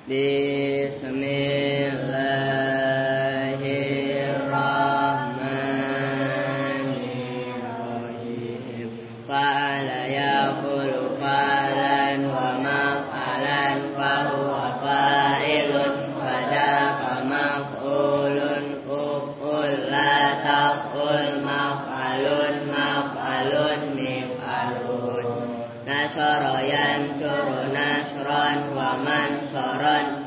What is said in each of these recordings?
Bismillahirrahmanirrahim. Fa'ala yaqulu fa'lan wa maf'alan fahuwa fa'ilun fadaqa maf'ulun uf'ul la taf'ul maf'alun maf'alun mif'alun. Nasara yansuru nasran wa mansuran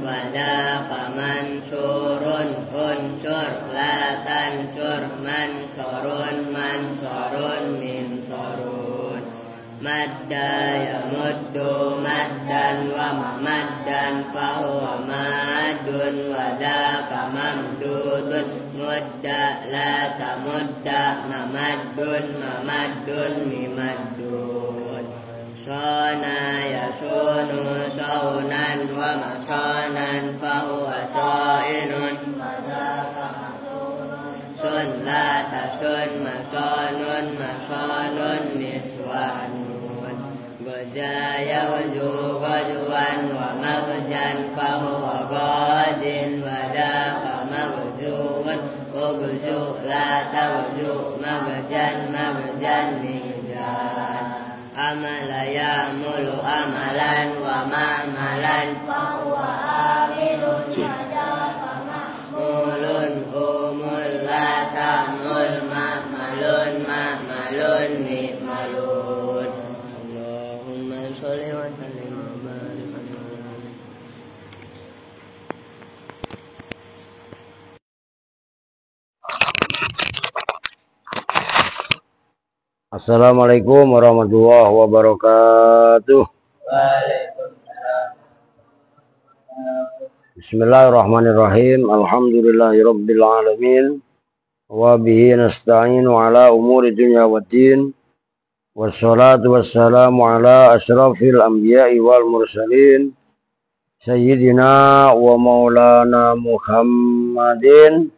wadaqa mansurun unsur la tansur mansurun mansurun minsurun. Madda yamuddu maddan wa mamaddan fahuwa maddun wadaqa mamdudun mudda la tamudda mamaddun mamaddun mimaddun. Sona yasunu saunan wa masanan fahuwa sainun sun la tasun masanun masanun miswanun. Goja yawju gajwan wa magjan fahuwa gajin wadaqa magjuun ugju la tawju magjan magjan mihjan. Amala ya'mulu amalan wa ma'malan fahuwa amilun wadaqa ma'mulun umul la ta'mul ma'malun ma'malun mi'malun. Allahumma sholli wa sallim wa barik ala Assalamualaikum warahmatullahi wabarakatuh. Bismillahirrahmanirrahim. Alhamdulillahirabbil alamin. Wa bihi nasta'inu ala umuri dunya waddin. Wassalatu wassalamu ala asyrafil anbiya'i wal mursalin. Sayyidina wa maulana Muhammadin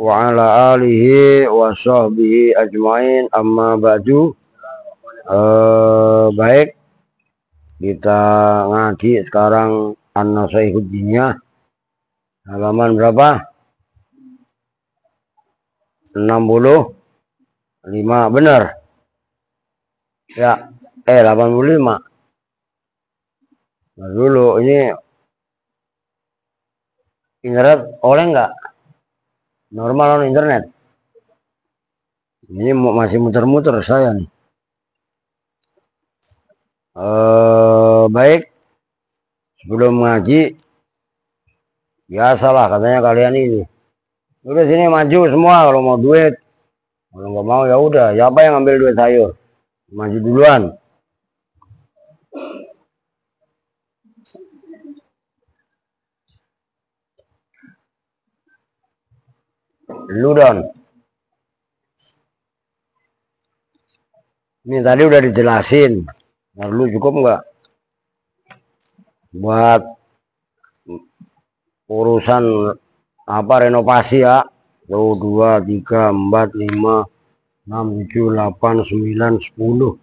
wa ala alihi wa sahbihi ajmain, amma ba'du. Baik, kita ngaji sekarang An-Nasaihud Diniyah halaman berapa? 65, benar ya? 85. Nah, dulu ini internet oleh enggak? Normal on internet. Ini masih muter-muter saya nih. Baik, sebelum ngaji, biasalah katanya kalian ini. Udah sini maju semua kalau mau duit. Kalau nggak mau ya udah. Siapa yang ambil duit sayur? Maju duluan. Lu Don. Ini tadi udah dijelasin. Nah, lu cukup nggak buat urusan apa renovasi ya? 1, 2, 3, 4, 5, 6, 7, 8, 9, 10,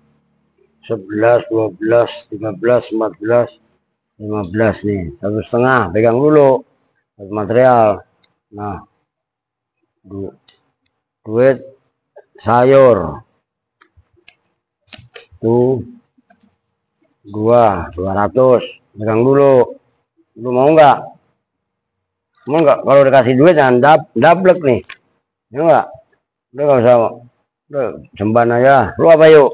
11, 12, 13, 14, 15 nih. 1,5 pegang dulu material. Nah, duit sayur tuh 200 pegang dulu. Lu mau nggak? Mau nggak? Kalau dikasih duit jangan dablek nih, ya nggak? Udah nggak usah, udah jemban aja. Lu apa yuk?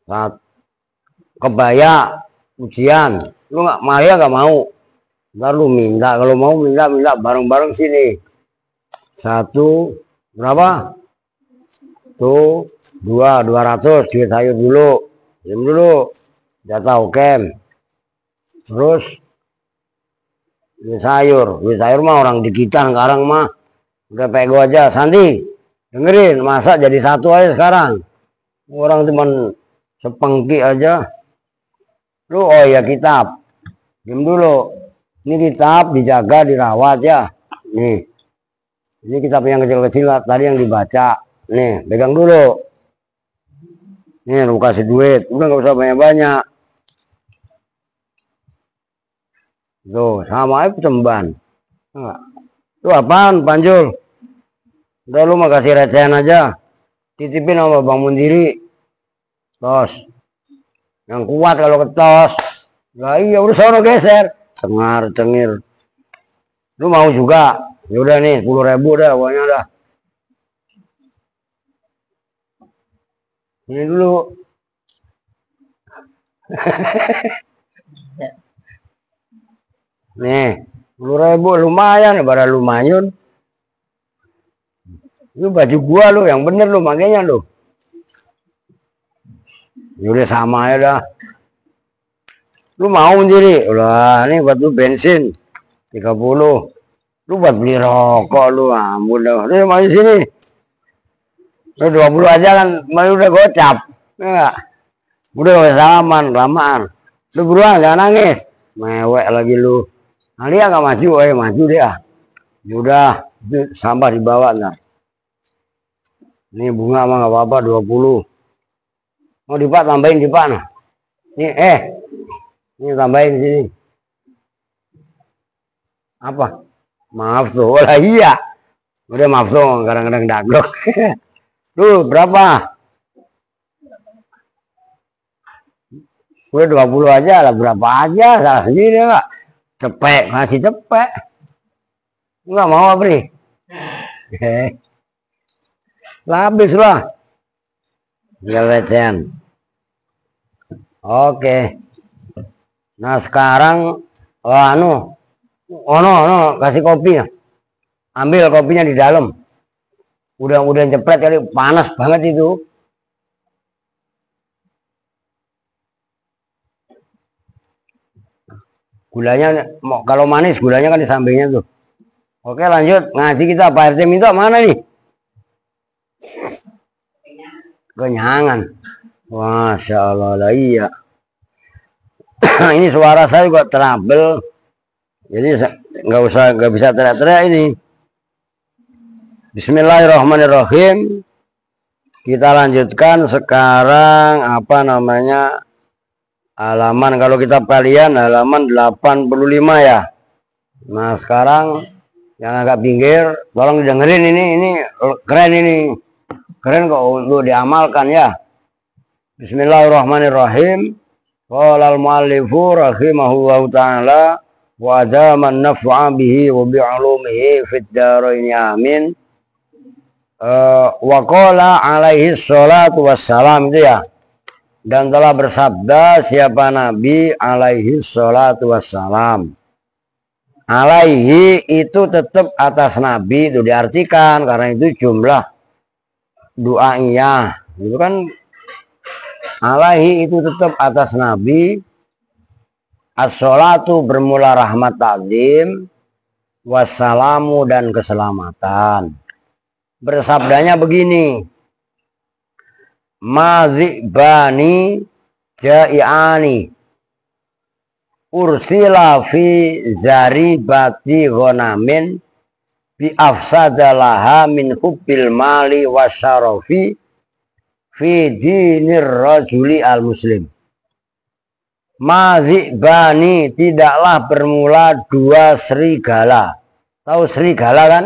Saat kebaya ujian, lu nggak Maria nggak mau, ntar lu minta. Kalau mau minta bareng-bareng sini. 1 berapa? Tuh 200 duit sayur dulu. Diam dulu. Jatah okem. Terus duit sayur mah orang digitan sekarang mah. Udah pego aja. Santi, dengerin, masa jadi 1 aja sekarang. Orang cuman sepengki aja. Lu oh ya kitab. Diam dulu. Ini kitab dijaga, dirawat ya. Nih. Ini kitab yang kecil-kecil tadi yang dibaca. Nih, pegang dulu. Nih, lu kasih duit. Udah nggak usah banyak-banyak. Tuh, sama aja cemban. Itu apaan, Panjul? Udah lu mah kasih recehan aja. Titipin sama Bang Mundiri. Tos. Yang kuat kalau ketos. Lah iya udah sono geser. Cengar cengir. Lu mau juga? Yaudah nih 10.000 dah pokoknya dah. Ini dulu. Nih 10.000 lumayan, pada lumayan. Itu baju gua lu, yang bener lu makanya lu. Udah sama ya dah. Lu mau sendiri? Ulah, ini buat lu bensin 30. Lu buat beli rokok lu, ampun dah. Ini mau di sini. Lu 20 aja kan, malu udah gocap. Enggak. Udah gak salaman, kelamaan. Lu buruan jangan nangis. Mewek lagi lu. Nah, dia gak maju, maju dia. Udah, itu sampah dibawa nah. Ini bunga mah gak apa-apa 20. Mau dipak tambahin dipak nah. Ini ini tambahin di sini. Apa? Maaf tuh. Oh lah iya. Udah maaf tuh, kadang-kadang daglok. Lu berapa? Udah 20 aja lah, berapa aja, salah sendiri enggak? Cepek, masih cepek. Enggak mau apa nih? Habis lah. Tinggal recehan. Oke. Nah sekarang no, kasih kopi ya. Ambil kopinya di dalam. Udah cepet kali, panas banget itu. Gulanya kalau manis gulanya kan di sampingnya tuh. Oke lanjut ngaji kita. Pak RT minta mana nih? Kenyangan. Masya Allah lah iya. Ini suara saya juga trouble. Jadi nggak bisa teriak-teriak ini. Bismillahirrahmanirrahim. Kita lanjutkan sekarang apa namanya? Halaman, kalau kita kalian halaman 85 ya. Nah sekarang yang agak pinggir tolong dengerin, ini keren, ini keren kok untuk diamalkan ya. Bismillahirrahmanirrahim. Qala al-muallifu rahimahullahu ta'ala wa adaman naf'a bihi wa bi'ulumihi fid daraini amin. Wa qala alaihi salatu wassalam, itu ya. Dan telah bersabda siapa Nabi alaihi salatu wassalam. Alaihi itu tetap atas Nabi, itu diartikan karena itu jumlah doanya. Itu kan alaihi itu tetap atas Nabi. As-salatu bermula rahmat ta'zim, wassalamu dan keselamatan. Bersabdanya begini. Mazibani jai'ani ursila fi zaribati ghonamin bi afsadalaha min hubbil mali wasyarafi fi dinir rajuli al muslim. Mazibani, tidaklah bermula dua serigala. Tahu serigala kan?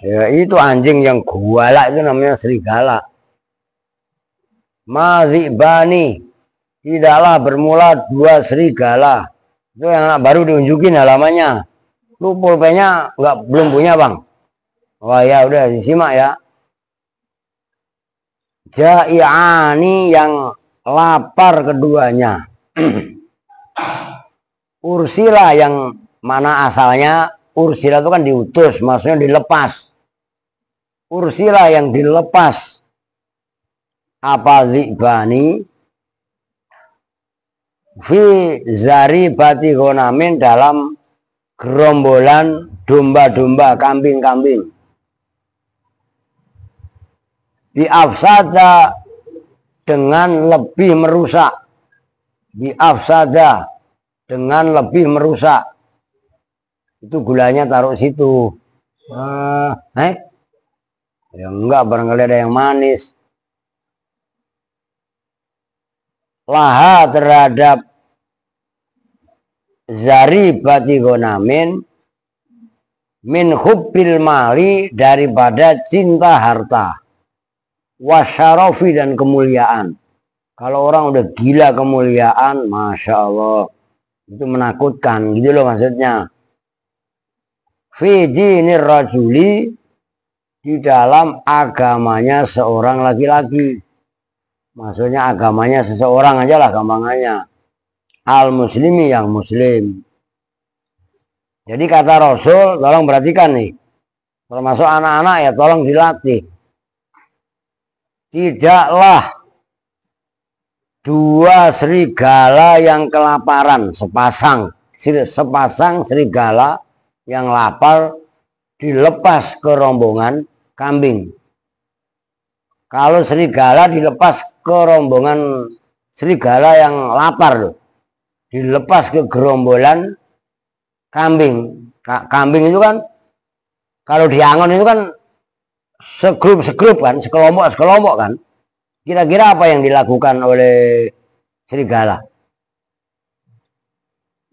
Ya, itu anjing yang guala itu namanya serigala. Mazibani, tidaklah bermula dua serigala. Itu yang baru diunjukin halamannya. Lu pulpennya belum punya bang? Oh ya udah disimak ya. Jai'ani, yang lapar keduanya. Ursila, yang mana asalnya ursila itu kan diutus, maksudnya dilepas. Ursila yang dilepas. Apa zibani fi zaribati ghonamin, dalam gerombolan domba-domba, kambing-kambing. Biafsada, dengan lebih merusak. Biafsada, dengan lebih merusak. Itu gulanya taruh situ. Ya enggak, barangkali ada yang manis. Laha, terhadap zaribati gonamin min hubbil mali daripada cinta harta, wasyarofi dan kemuliaan. Kalau orang udah gila kemuliaan, masya Allah, itu menakutkan, gitu loh maksudnya. Fi dinir rajuli, di dalam agamanya seorang laki-laki. Maksudnya agamanya seseorang aja lah gampangannya. Al muslimi yang muslim. Jadi kata Rasul, tolong perhatikan nih. Termasuk anak-anak ya tolong dilatih. Tidaklah dua serigala yang kelaparan, sepasang serigala yang lapar dilepas ke rombongan kambing. Kalau serigala dilepas ke rombongan serigala yang lapar loh, dilepas ke gerombolan kambing. Kambing itu kan kalau diangon itu kan segrup kan, sekelompok kan. Kira-kira apa yang dilakukan oleh serigala?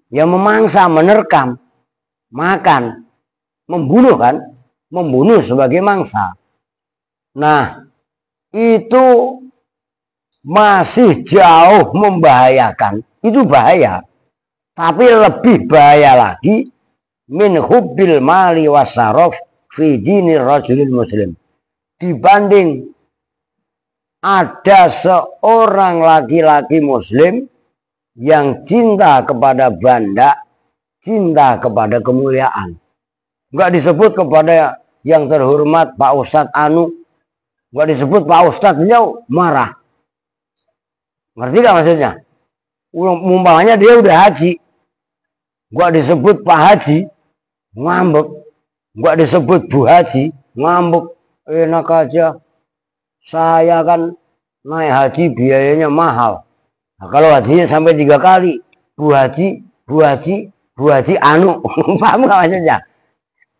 Ya memangsa, menerkam, makan, membunuh kan, membunuh sebagai mangsa. Nah, itu masih jauh membahayakan, itu bahaya. Tapi lebih bahaya lagi min hubbil mali wasarof fi dinir rajulil muslim, dibanding ada seorang laki-laki muslim yang cinta kepada banda, cinta kepada kemuliaan. Enggak disebut kepada yang terhormat Pak Ustadz Anu, enggak disebut Pak Ustadz, beliau marah. Ngerti gak maksudnya? Umpamanya dia udah haji, gak disebut Pak Haji, ngambek. Gak disebut Bu Haji, ngambek. Enak aja, saya kan naik haji biayanya mahal. Nah, kalau hajinya sampai 3 kali, Bu Haji Anu. Paham gak maksudnya?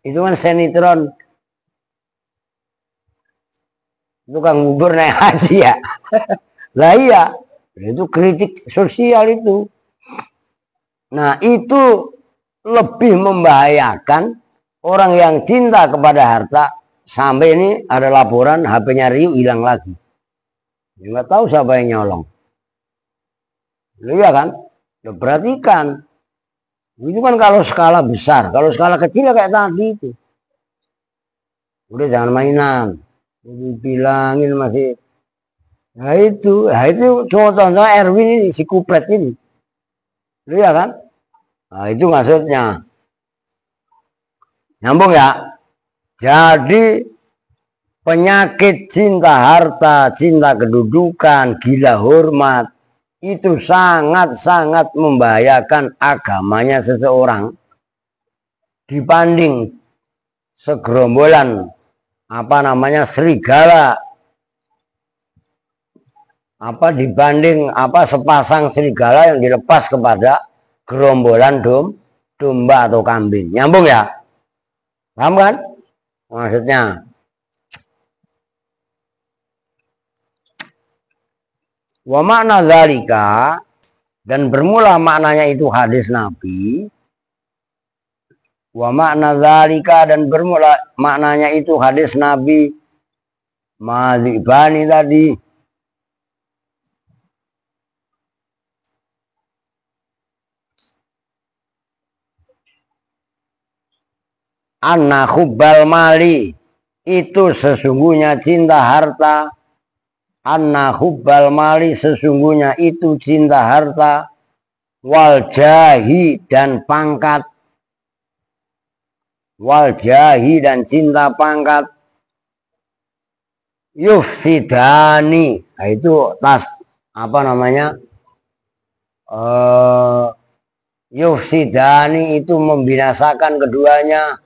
Itu kan sinetron tukang bubur naik haji ya. Lah iya, itu kritik sosial itu. Nah, itu lebih membahayakan orang yang cinta kepada harta. Sampai ini ada laporan HP-nya Riu hilang lagi. Nggak tahu siapa yang nyolong. Iya kan? Loh, perhatikan. Itu kan kalau skala besar. Kalau skala kecil ya kayak tadi itu. Udah jangan mainan. Dibilangin masih. Nah itu contoh Erwin ini, si kupret ini. Iya kan? Nah, itu maksudnya. Nyambung ya? Jadi penyakit cinta harta, cinta kedudukan, gila hormat, itu sangat-sangat membahayakan agamanya seseorang dibanding segerombolan serigala, dibanding sepasang serigala yang dilepas kepada gerombolan domba atau kambing. Nyambung ya? Paham kan? Maksudnya. Wa makna zalika, dan bermula maknanya itu hadis Nabi. Wa makna zalika, dan bermula maknanya itu hadis Nabi. Madzibani tadi. Anna hubbal mali, itu sesungguhnya cinta harta. Anna hubbal mali, sesungguhnya itu cinta harta. Wal jahi, dan pangkat. Wal jahi, dan cinta pangkat. Yufsidani, nah itu yufsidani itu membinasakan keduanya.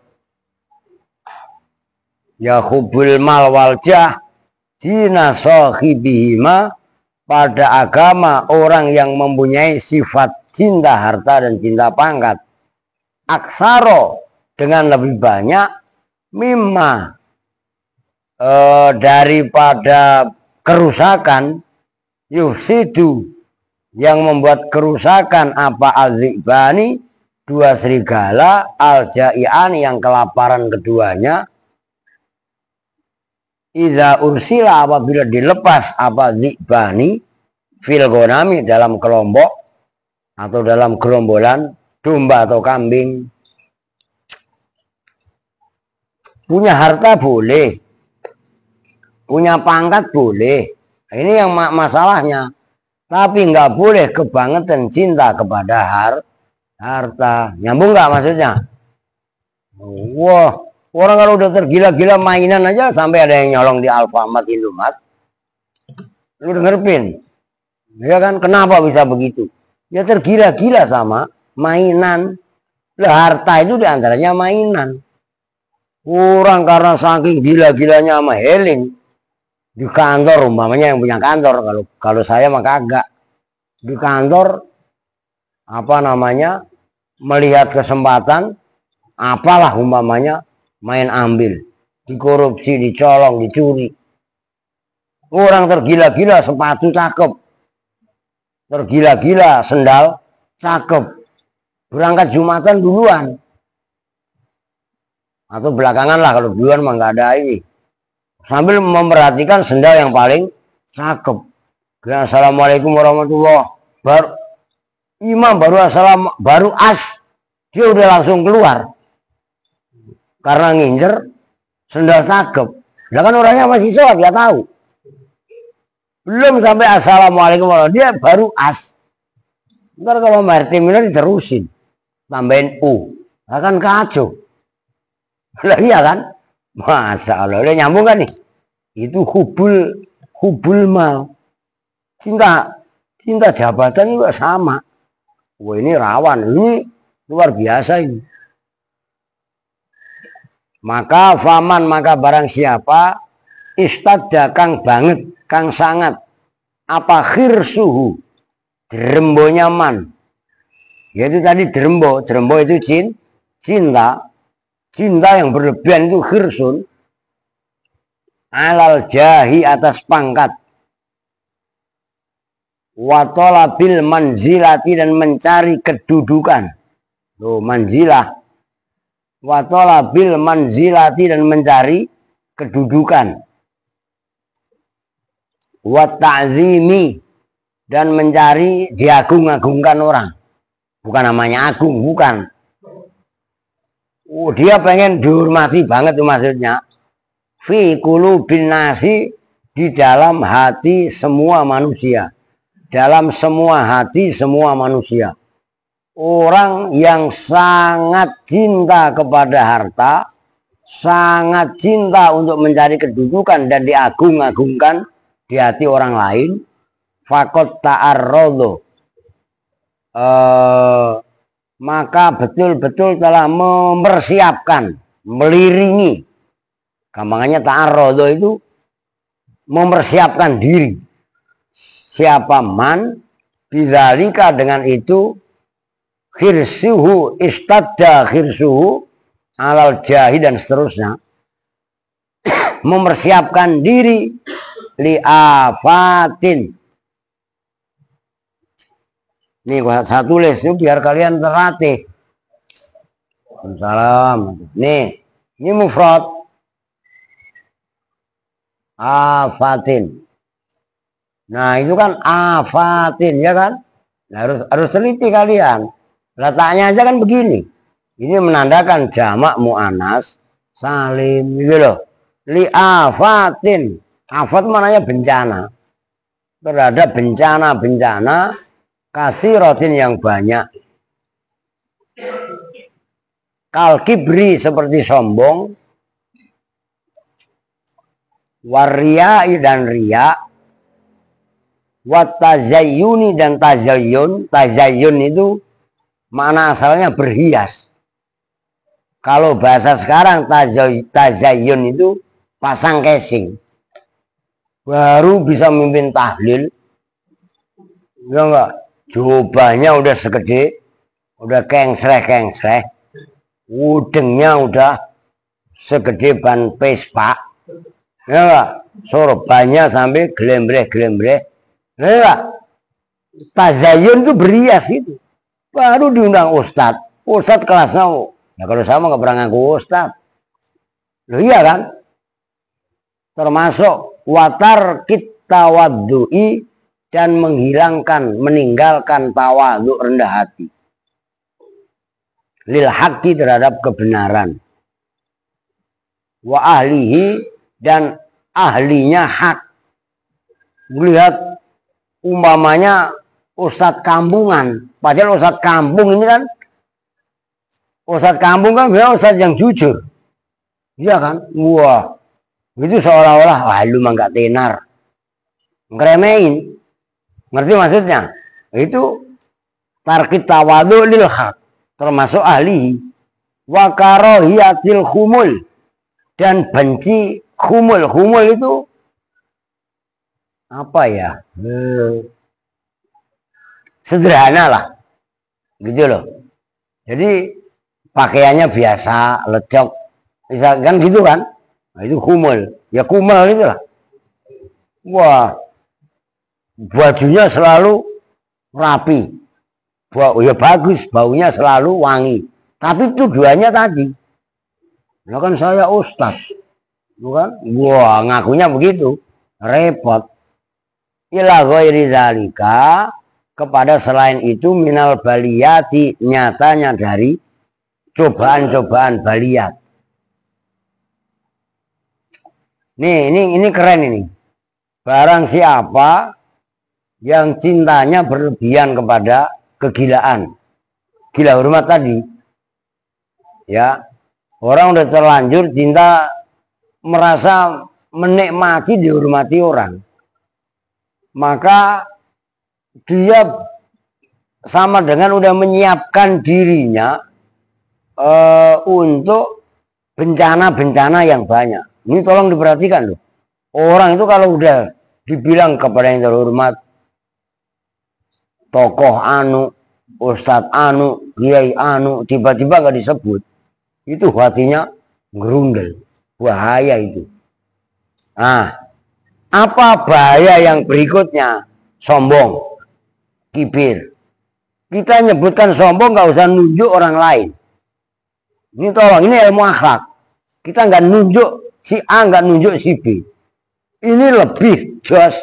Ya hubbul mal wal jah dina sahibihima, pada agama orang yang mempunyai sifat cinta harta dan cinta pangkat. Aksaro, dengan lebih banyak, mimma, daripada kerusakan, yufsidu, yang membuat kerusakan apa azibani, dua serigala al-ja'ian yang kelaparan keduanya, iza ursila apabila dilepas apa dzibani fil ghanami dalam kelompok atau dalam gerombolan domba atau kambing. Punya harta boleh, punya pangkat boleh. Ini yang masalahnya. Tapi nggak boleh kebangetan cinta kepada harta. Nyambung nggak maksudnya? Wah, orang kalau udah tergila-gila mainan aja sampai ada yang nyolong di Alfamart, Indomaret. Lu denger Pin? Ya kan, kenapa bisa begitu? Ya tergila-gila sama mainan. Lah harta itu diantaranya mainan. Orang karena saking gila-gilanya sama heling di kantor, umpamanya yang punya kantor, kalau saya mah kagak. Di kantor apa namanya, melihat kesempatan apalah umpamanya main ambil, dikorupsi, dicolong, dicuri. Orang tergila-gila sepatu cakep, tergila-gila sendal cakep, berangkat Jumatan duluan. Atau belakangan lah, kalau duluan mah nggak ada ini. Sambil memperhatikan sendal yang paling cakep. Assalamualaikum warahmatullahi wabarakatuh. Imam baru as, dia udah langsung keluar. Karena ngincer sendal cakep. Lah kan orangnya masih sholat, dia tahu. Belum sampai assalamualaikum warahmatullahi wabarakatuh, dia baru as. Ntar kalau martimina diterusin, tambahin U, akan kacau. Lah iya kan? Masa Allah, udah nyambung kan nih? Itu hubul mal. Cinta jabatan juga sama. Wah ini rawan, ini luar biasa ini. Maka barang siapa istadda kang banget, kang sangat apa khirsuhu, drembonya man. Yaitu tadi drembo itu cinta yang berlebihan itu khirsun, alal jahi atas pangkat, watolabil manzilati dan mencari kedudukan. Tuh manzilah, watolabil manzilati dan mencari kedudukan, wata'zimi dan mencari diagung-agungkan orang. Bukan namanya agung, bukan. Dia pengen dihormati banget tuh maksudnya. Fi qulubin nasi, di dalam hati semua manusia. Dalam semua hati semua manusia. Orang yang sangat cinta kepada harta, sangat cinta untuk mencari kedudukan dan diagung-agungkan di hati orang lain, faqad ta'arradu, maka betul-betul telah mempersiapkan, meliringi. Gampangannya ta'arradu itu mempersiapkan diri. Siapa man bidzalika, dengan itu, khirsuhu istadda khirsuhu alal jahi dan seterusnya, mempersiapkan diri liafatin. Nih saya tulis ini biar kalian terlatih. Salam. Nih, ini mufrad. Afatin. Nah, itu kan afatin ya kan? Nah, harus teliti kalian. Letaknya aja kan begini. Ini menandakan jamak muannas salim gitu loh. Li afatin. Afat mananya bencana. Terhadap bencana-bencana kasiratin yang banyak. Kal kibri seperti sombong, waryai dan riya, watazayyuni dan tazayyun. Tazayyun itu makna asalnya berhias. Kalau bahasa sekarang tazayyun itu pasang casing. Baru bisa mimpin tahlil. Ya enggak? Jubahnya udah segede, udah kengsreh, udengnya udah segede ban Vespa, ya enggak? Sorbannya sampai gelembreh, ya enggak? Tazayyun itu berias itu, baru diundang ustadz, Ustadz kelasnya, ya kalau sama nggak pernah ngaku Ustadz. Loh iya kan? Termasuk watar kita wadui dan meninggalkan tawadhu rendah hati. Lil haqqi terhadap kebenaran. Wa ahlihi dan ahlinya hak. Melihat umpamanya ustadz kampungan, padahal ustadz kampung ini kan ustadz kampung kan bilang ustadz yang jujur, iya kan? Wah, itu seolah-olah wah lu mah nggak tenar, ngeremehin, ngerti maksudnya? Itu tarkit tawadhu lil haq, termasuk ahli wa karahiyatil khumul dan benci khumul. Khumul itu apa ya? Sederhana lah, gitu loh. Jadi pakaiannya biasa, lecok, bisa kan gitu kan? Nah, itu kumul, ya kumul itu lah. Wah, bajunya selalu rapi, ya bagus, baunya selalu wangi. Tapi tujuannya tadi, ya kan saya ustadz, bukan? Wah, ngakunya begitu, repot. Ila ghairi dzalika, kepada selain itu minal baliyati, nyatanya dari cobaan-cobaan baliyat. Nih, ini keren ini. Barang siapa yang cintanya berlebihan kepada kegilaan, gila hormat tadi, ya orang udah terlanjur cinta, merasa menikmati dihormati orang, maka dia sama dengan udah menyiapkan dirinya untuk bencana-bencana yang banyak. Ini tolong diperhatikan loh. Orang itu kalau udah dibilang kepada yang terhormat, tokoh anu, ustadz anu, kiai anu, tiba-tiba gak disebut, itu hatinya gerundel. Bahaya itu. Nah, apa bahaya yang berikutnya? Sombong. Kibir. Kita nyebutkan sombong nggak usah nunjuk orang lain. Ini tolong, ini ilmu akhlak. Kita nggak nunjuk si A, nggak nunjuk si B. Ini lebih jos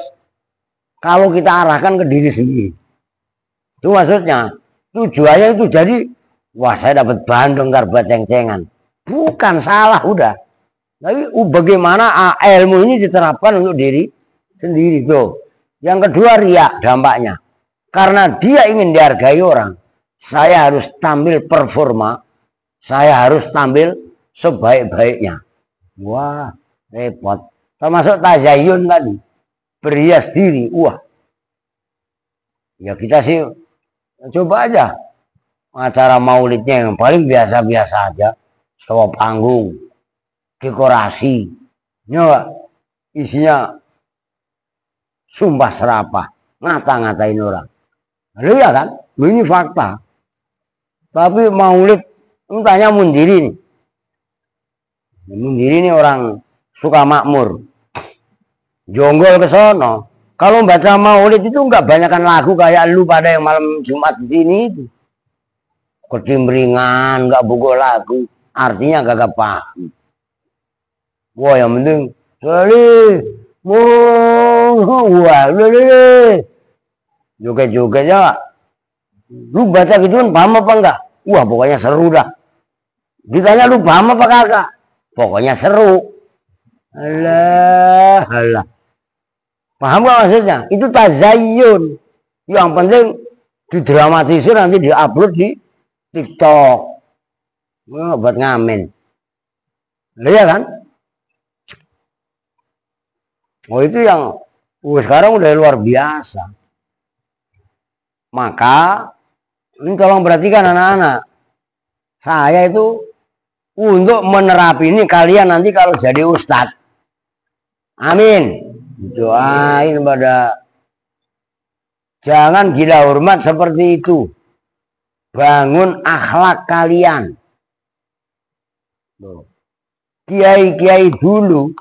kalau kita arahkan ke diri sendiri. Itu maksudnya. Tujuannya itu jadi, wah saya dapat bahan dong buat ceng-cengan. Bukan, salah udah. Tapi bagaimana ilmu ini diterapkan untuk diri sendiri tuh. Yang kedua riak dampaknya. Karena dia ingin dihargai orang, saya harus tampil performa, saya harus tampil sebaik-baiknya. Wah, repot. Termasuk tazayun tadi, berhias diri. Wah, ya kita sih coba aja acara maulidnya yang paling biasa-biasa aja, sewa panggung, dekorasi, nyawa isinya sumpah serapah, ngata-ngatain orang. Lalu ya kan, ini fakta. Tapi maulid, entahnya Mundiri nih. Mundiri nih orang suka makmur. Jonggol ke sono. Kalau baca maulid itu nggak banyakkan lagu kayak lu pada yang malam Jumat di sini itu. Ketimringan, nggak buku lagu. Artinya gak paham. Wah yang penting, wah, joget-joget ya. Lu baca gitu kan paham apa enggak? Wah pokoknya seru dah. Ditanya lu paham apa kagak? Pokoknya seru. Alah, alah. Paham gak maksudnya? Itu tazayyun. Yang penting didramatisir nanti diupload di TikTok. Buat ngamen. Lihat kan? Oh itu yang sekarang udah luar biasa. Maka ini tolong perhatikan anak-anak. Saya itu untuk menerapi ini kalian nanti kalau jadi ustadz. Amin. Doain pada jangan gila hormat seperti itu. Bangun akhlak kalian. Kiai-kiai dulu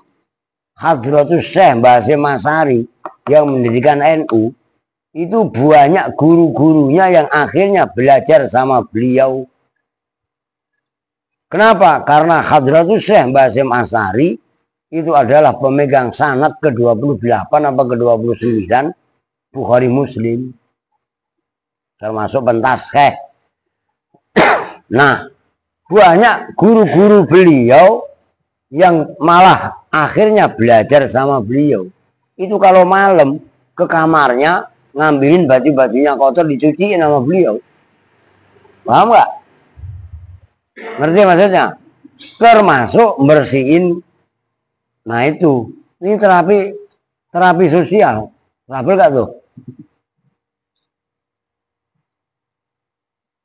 Hadratus Syekh Mbah Hasyim Asy'ari yang mendirikan NU itu banyak guru-gurunya yang akhirnya belajar sama beliau Kenapa? Karena Hadratus Syekh Mbah Hasyim Asy'ari itu adalah pemegang sanad ke-28 apa ke-29 Bukhari Muslim, termasuk pentas Syekh. Nah, banyak guru-guru beliau yang malah akhirnya belajar sama beliau. Itu kalau malam ke kamarnya ngambilin baju-bajunya kotor dicuciin sama beliau. Paham nggak? Ngerti maksudnya? Termasuk bersihin. Nah itu, ini terapi sosial. Label gak tuh?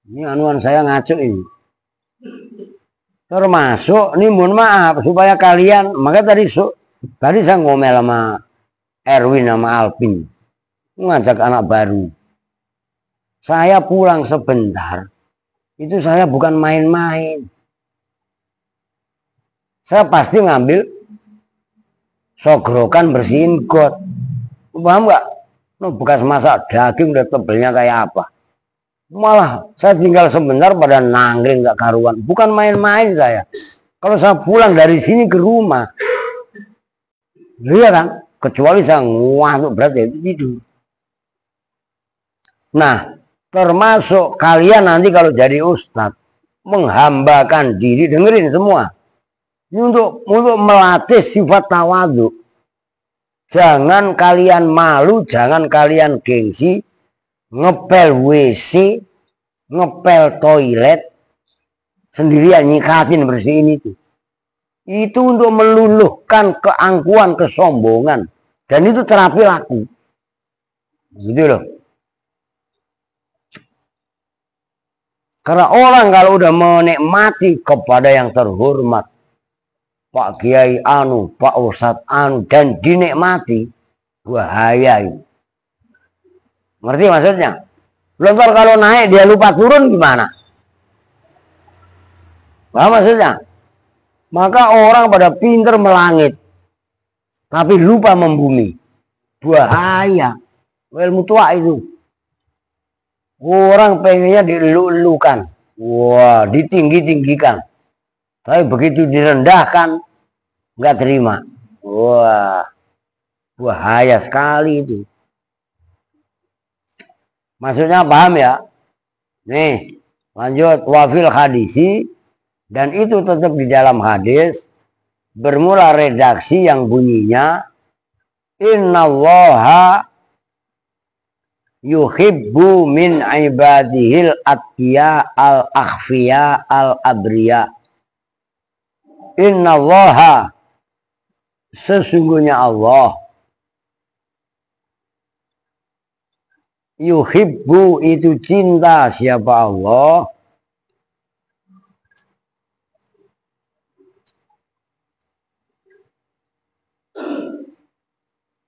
Ini anuan saya ngaco ini. Termasuk, ini mohon maaf supaya kalian, maka tadi saya ngomel sama Erwin sama Alvin, ngajak anak baru. Saya pulang sebentar, itu saya bukan main-main. Saya pasti ngambil sogrokan bersihin got. Paham nggak? Bekas masak daging udah tebelnya kayak apa. Malah saya tinggal sebentar pada nangkring nggak karuan. Bukan main-main saya. Kalau saya pulang dari sini ke rumah, lihat kan? Kecuali saya ngantuk berat ya tidur. Nah, termasuk kalian nanti kalau jadi ustadz menghambakan diri, dengerin semua. Ini untuk melatih sifat tawadhu. Jangan kalian malu, jangan kalian gengsi, ngepel WC, ngepel toilet, sendirian nyikatin bersihin itu. Itu untuk meluluhkan keangkuhan, kesombongan. Dan itu terapi laku. Gitu loh. Karena orang kalau udah menikmati kepada yang terhormat, Pak Kiai anu, Pak Ustadz anu, dan dinikmati, bahaya ini. Ngerti maksudnya? Lontar kalau naik dia lupa turun gimana? Paham maksudnya? Maka orang pada pinter melangit, tapi lupa membumi. Bahaya. Ilmu tua itu. Orang pengennya dilulukan. Wah, ditinggi-tinggikan. Tapi begitu direndahkan, nggak terima. Wah, bahaya sekali itu. Maksudnya paham ya? Nih, lanjut. Wafil hadisi, dan itu tetap di dalam hadis. Bermula redaksi yang bunyinya, Innallaha yuhibbu min ibadihil atqiya al-akhfiya al-abriya. Innallaha, sesungguhnya Allah, yuhibbu itu cinta siapa Allah,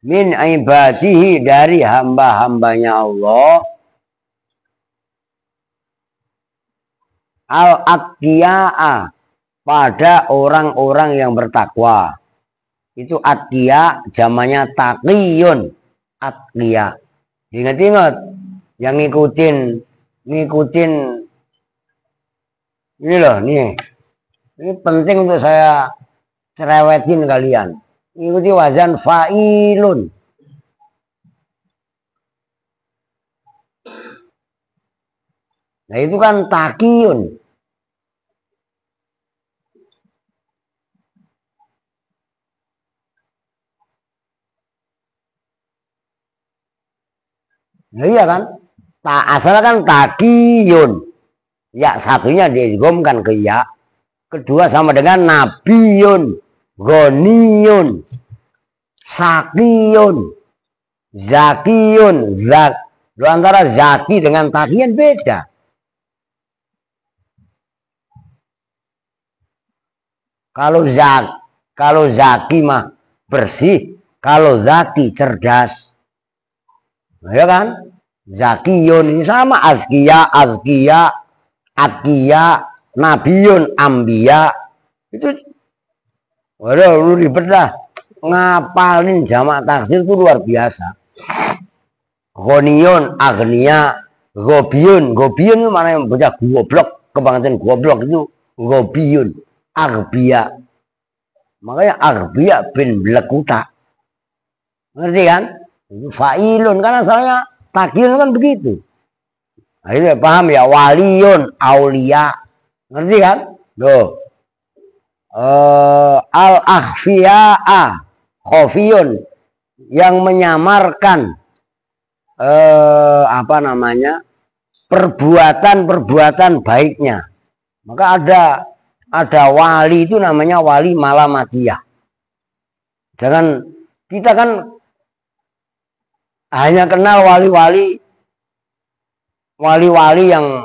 min ibadihi dari hamba-hambanya Allah, al-atqiya'a pada orang-orang yang bertakwa. Itu atqiya, jamannya taqiyun. Atqiya. Ingat-ingat yang ngikutin ini loh, nih. Ini penting untuk saya cerewetin kalian. Ikuti wazan fa'ilun. Nah itu kan taqiyun. Nah, iya kan? Asal kan taqiyun. Ya satunya diidghamkan ke ya. Kedua sama dengan nabiyun, ghaniyun, sakiyun, zakiyun. Lo antara zaki dengan taqiyun beda. Kalau zaki mah bersih, kalau zaki cerdas. Ya kan? Zakiyun ini sama azkiya, atkiya, nabiyun, ambiya. Itu waduh lu ribet dah. Ngapalin jamak taksir itu luar biasa. Ghaniyun, agniya, gobiyun itu mana yang bocah goblok, kebangetan goblok itu Gobiyun, aghbiya. Makanya aghbiya bin blekuta. Ngerti kan? Itu fa'ilun karena asalnya takil kan begitu. Nah, itu paham ya, waliyun, aulia. Ngerti kan? Loh. Al-akhfiya'a khofiyun, yang menyamarkan apa namanya, perbuatan-perbuatan baiknya. Maka ada wali itu namanya wali malamatiyah. Jangan kita kan hanya kenal wali-wali yang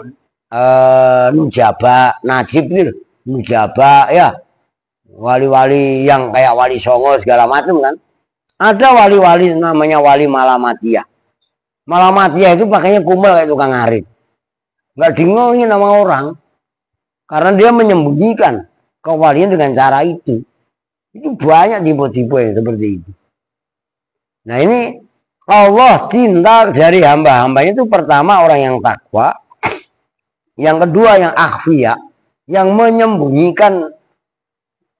nujaba, najib gitu, nujaba ya. Wali-wali yang kayak wali songo segala macam kan. Ada wali-wali namanya wali malamatiyah. Malamatiyah itu pakainya kumel kayak tukang arit. Nggak dingongin sama orang. Karena dia menyembunyikan kewalian dengan cara itu. Itu banyak tipe-tipe yang seperti itu. Nah ini Allah cinta dari hamba-hambanya itu pertama orang yang takwa. Yang kedua yang akhfiya. Yang menyembunyikan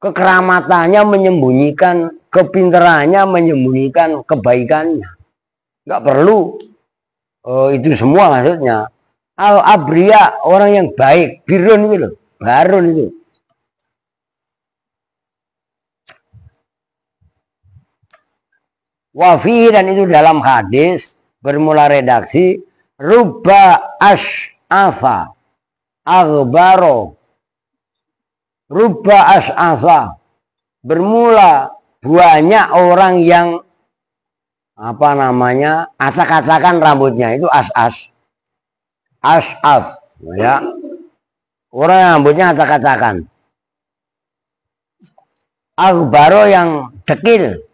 kekeramatannya, menyembunyikan kepintarannya, menyembunyikan kebaikannya. Nggak perlu itu semua maksudnya. Al-abriya, orang yang baik. Birun itu loh, barun itu. Wafi, dan itu dalam hadis bermula redaksi rubba ash'afa aghbaro. Rubba as'asa, bermula banyak orang yang apa namanya, acak-acakan rambutnya, itu as'as. As'as ya. Orang yang rambutnya acak-acakan. Aghbaro, yang dekil,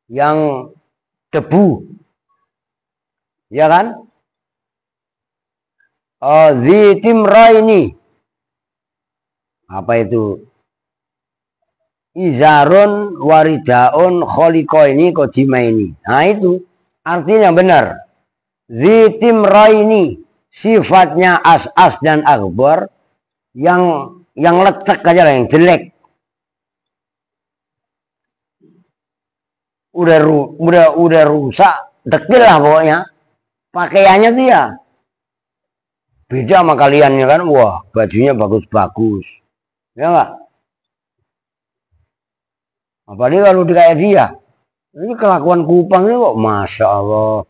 yang debu. Ya kan? Zitimraini. Apa itu? Izarun waridaun kholiqaini qadimaini. Nah itu artinya benar. Zitimraini, sifatnya as'as dan aghbar yang lecek aja lah, yang jelek. Udah rusak, dekil lah pokoknya. Pakaiannya tuh ya beda sama kaliannya kan. Wah, bajunya bagus-bagus. Ya enggak? Apalagi kalau kayak dia. Ini kelakuan Kupang ini kok Masya Allah.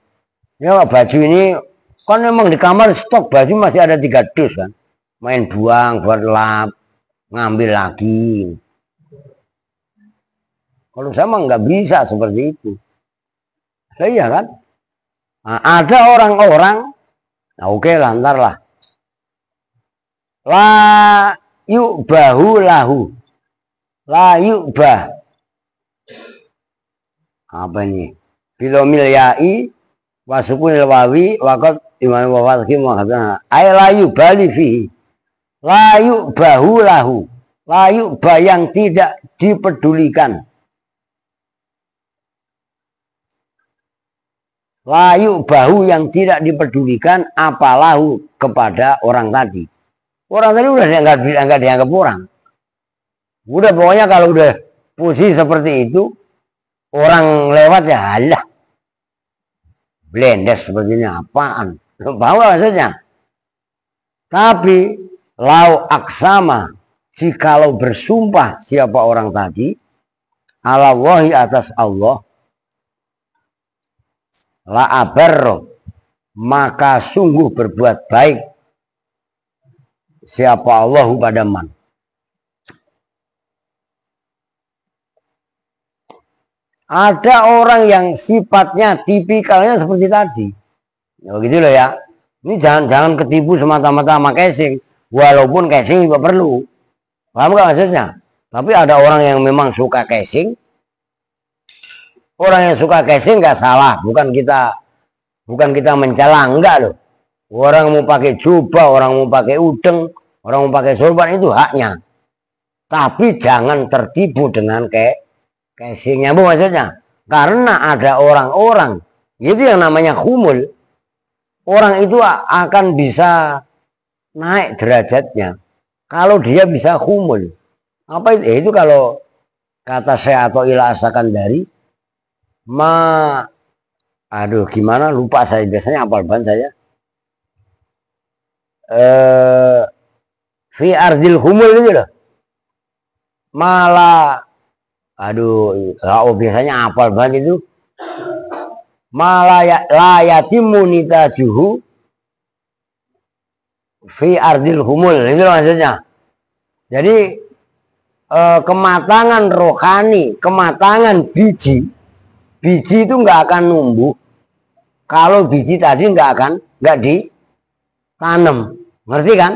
Ya enggak, baju ini kan memang di kamar stok baju masih ada 3 dus kan. Main buang, buat lap, ngambil lagi. Kalau sama nggak bisa seperti itu. Iya kan? Nah, ada orang-orang, nah oke lah, ntar lah. La yu'bahu lahu. La yu'bah. Apa ini? Bilomil ya'i wasukunil wawi wakot imam wafatki muhadzana. Ay la yu'bali fihi. La yu'bahu lahu. La yu'bah, yang tidak dipedulikan. La yu'bahu, yang tidak dipedulikan apalahu, kepada orang tadi. Orang tadi udah nggak dianggap orang. Udah pokoknya kalau udah posisi seperti itu, orang lewat ya halah. Blendes seperti ini apaan? Paham maksudnya? Tapi lau aksama, jikalau bersumpah siapa orang tadi, ala wahi, atas Allah, la abarro, maka sungguh berbuat baik siapa Allah pada man. Ada orang yang sifatnya tipikalnya seperti tadi. Ya gitu loh ya. Ini jangan ketipu semata-mata sama casing. Walaupun casing juga perlu. Paham gak maksudnya? Tapi ada orang yang memang suka casing. Orang yang suka casing nggak salah. Bukan kita mencela, enggak loh. Orang mau pakai jubah, orang mau pakai udeng, orang mau pakai sorban, itu haknya. Tapi jangan tertipu dengan casingnya, bu, maksudnya. Karena ada orang-orang, itu yang namanya khumul. Orang itu akan bisa naik derajatnya. kalau dia bisa humul. Apa itu? Itu kalau kata saya atau Ila Asakandari, aduh gimana lupa saya, biasanya apal ban saya. Fi ardil humul itu loh. Malah aduh, biasanya apal banget itu. Layatimu nitajuhu fi ardil humul, itu maksudnya. Jadi kematangan rohani, kematangan biji itu nggak akan numbuh kalau biji tadi nggak ditanam, ngerti kan?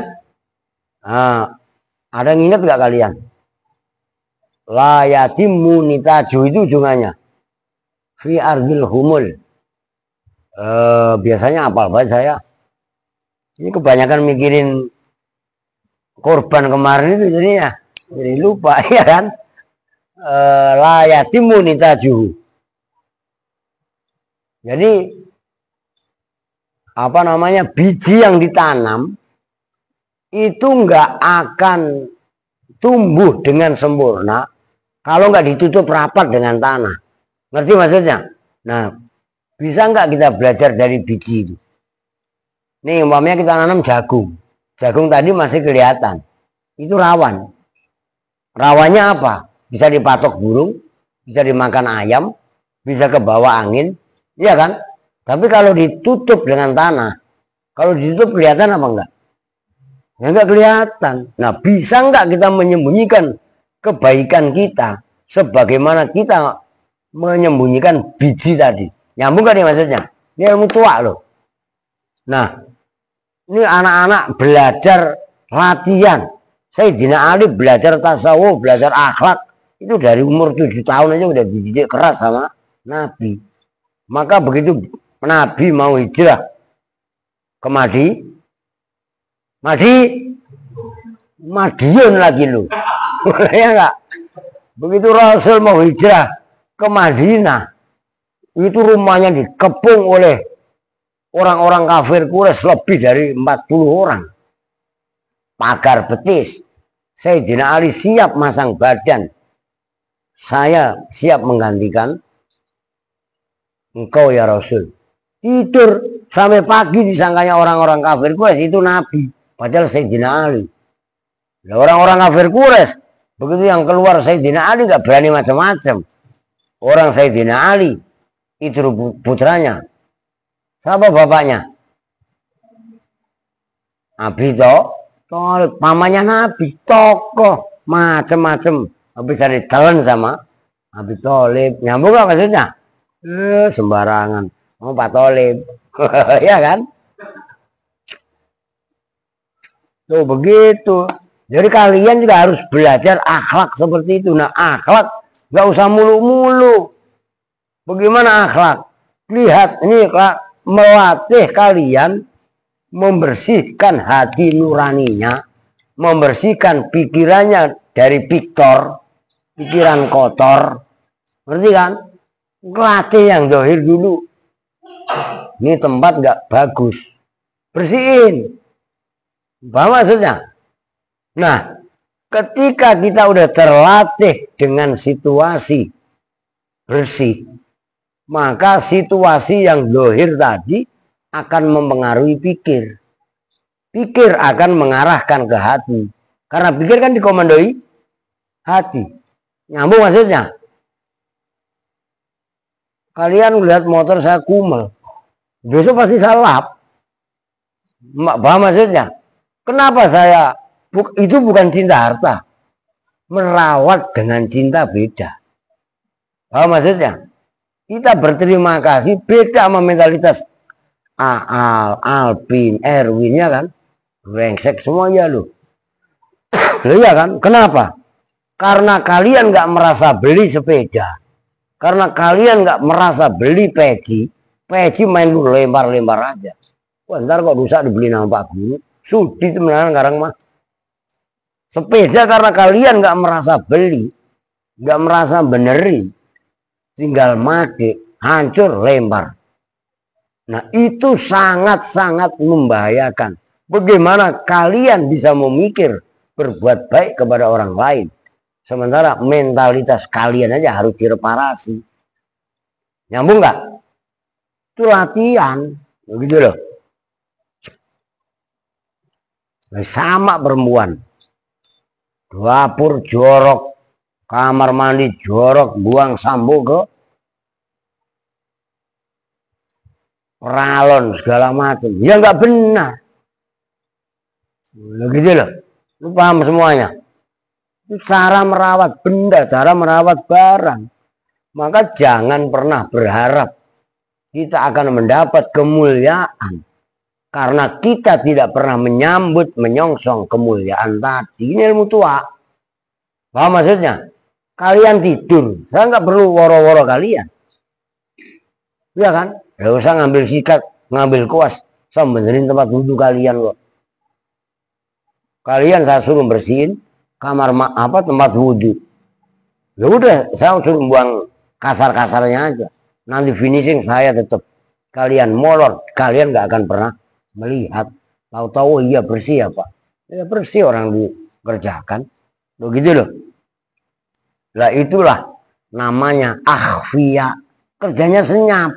Ada yang ingat nggak kalian? Layatimu nitaju itu ujungannya fi ardil humul. Biasanya apal banget saya. Ini kebanyakan mikirin korban kemarin itu jadinya jadi lupa ya kan. Layatimu nitaju. Jadi apa namanya, biji yang ditanam itu nggak akan tumbuh dengan sempurna kalau nggak ditutup rapat dengan tanah. Ngerti maksudnya? Nah, bisa nggak kita belajar dari biji itu? Nih umpamanya kita nanam jagung. Jagung tadi masih kelihatan. Itu rawan. Rawannya apa? Bisa dipatok burung, bisa dimakan ayam, bisa ke bawah angin. Iya kan? Tapi kalau ditutup dengan tanah, kalau ditutup kelihatan apa enggak? Ya enggak kelihatan. Nah, bisa enggak kita menyembunyikan kebaikan kita sebagaimana kita menyembunyikan biji tadi? Nyambung gak nih maksudnya? Ini ilmu tua loh. Nah, ini anak-anak belajar latihan. Sayyidina Ali belajar tasawuf, belajar akhlak. Itu dari umur 7 tahun aja udah dididik keras sama Nabi. Maka begitu Nabi mau hijrah ke Madiun lagi lu. Ya enggak? Begitu Rasul mau hijrah ke Madinah, itu rumahnya dikepung oleh orang-orang kafir Quraisy lebih dari 40 orang. Pagar betis. Sayyidina Ali siap masang badan. Saya siap menggantikan engkau ya Rasul. Tidur sampai pagi disangkanya orang-orang kafir Quraisy itu Nabi. Padahal Sayyidina Ali. Nah, orang-orang kafir Quraisy begitu yang keluar Sayyidina Ali gak berani macam-macam. Orang Sayyidina Ali itu putranya. Siapa bapaknya? Abi Thalib, pamannya Nabi, tokoh macam-macam. Bisa ditelan sama Abi Thalib. Nyambung gak maksudnya? Sembarangan. Mau Pak Thalib. Ya kan? Tuh begitu. Jadi kalian juga harus belajar akhlak seperti itu. Nah, akhlak gak usah mulu-mulu. Bagaimana akhlak? Lihat ini melatih kalian membersihkan hati nuraninya, membersihkan pikirannya dari pikiran kotor. Ngerti kan? Latih yang zahir dulu. Ini tempat nggak bagus, bersihin. Paham maksudnya? Nah, ketika kita udah terlatih dengan situasi bersih, maka situasi yang zahir tadi akan mempengaruhi pikir. Pikir akan mengarahkan ke hati. Karena pikir kan dikomandoi hati. Nyambung maksudnya? Kalian lihat motor saya kumel. Besok pasti saya lap. Paham maksudnya? Kenapa saya? Itu bukan cinta harta. Merawat dengan cinta beda. Paham maksudnya? Kita berterima kasih beda sama mentalitas Aal, Alpin, Erwinnya kan brengsek semuanya loh. Loh ya kan? Kenapa? Karena kalian nggak merasa beli sepeda. Karena kalian nggak merasa beli peci main lu lempar-lempar aja. Wah, ntar kok rusak dibeli nama Pak Guru. Sudi temenan sekarang mah. Sepeda karena kalian nggak merasa beli, nggak merasa beneri, tinggal make, hancur, lempar. Nah, itu sangat-sangat membahayakan. Bagaimana kalian bisa memikir berbuat baik kepada orang lain. Sementara mentalitas kalian aja harus direparasi. Nyambung nggak? Itu latihan, begitu loh. Sama perempuan, dapur jorok, kamar mandi jorok, buang sampo ke peralon segala macam. Ya nggak benar. Begitu loh. Lu paham semuanya? Itu cara merawat benda, cara merawat barang. Maka jangan pernah berharap kita akan mendapat kemuliaan karena kita tidak pernah menyambut, menyongsong kemuliaan tadi. Ini ilmu tua. Paham maksudnya? Kalian tidur, saya nggak perlu woro-woro kalian. Iya kan? Gak usah ngambil sikat, ngambil kuas, saya benerin tempat wudhu kalian kok. Kalian saya suruh bersihin kamar tempat wudhu. Ya udah, saya suruh buang kasar-kasarnya aja. Nanti finishing saya tetap. Kalian molor, kalian nggak akan pernah melihat. Tahu-tahu iya bersih ya Pak. Ya bersih orang dikerjakan. Begitu loh. Lah itulah namanya akhfiya. Kerjanya senyap.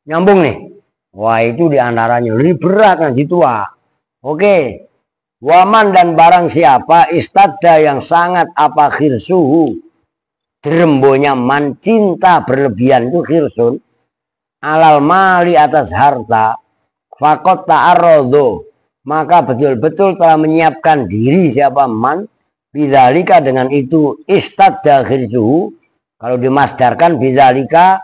Nyambung nih. Wah itu diantaranya lebih berat ngaji tua. Oke. Waman dan barang siapa istadda yang sangat apa khirsuhu. Jerembonya man cinta berlebihan itu khirsun. Alal mali atas harta. Fakot ta'arrodo. Maka betul-betul telah menyiapkan diri siapa man. Bidzalika dengan itu istadda khirsuhu. Kalau dimasdarkan bidzalika.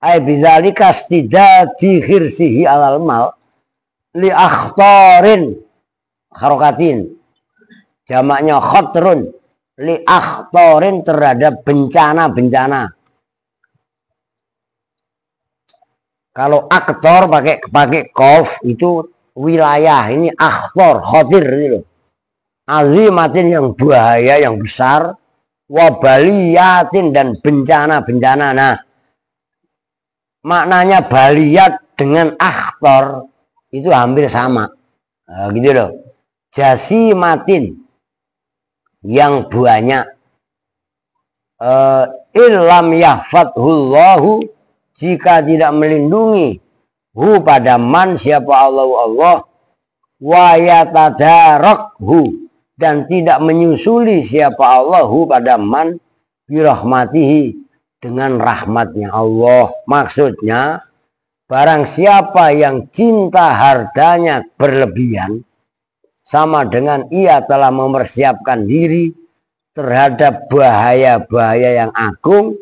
Bidzalika stidadi khirsihi alal mal. Li akhtarin. Harokatin jamaknya khotrun li akhtorin terhadap bencana-bencana. Kalau aktor pakai kof itu wilayah, ini akhtor khotir gitu. Azimatin yang bahaya yang besar, wabaliyatin dan bencana-bencana. Nah, maknanya baliyat dengan akhtor itu hampir sama. Nah, gitu loh. Jasimatin yang banyak illam yahfadhullahu jika tidak melindungi hu pada man siapa Allah wa yatadarakhu dan tidak menyusuli siapa Allahu pada man birahmatihi dengan rahmatnya Allah. Maksudnya barang siapa yang cinta hartanya berlebihan sama dengan ia telah mempersiapkan diri terhadap bahaya-bahaya yang agung,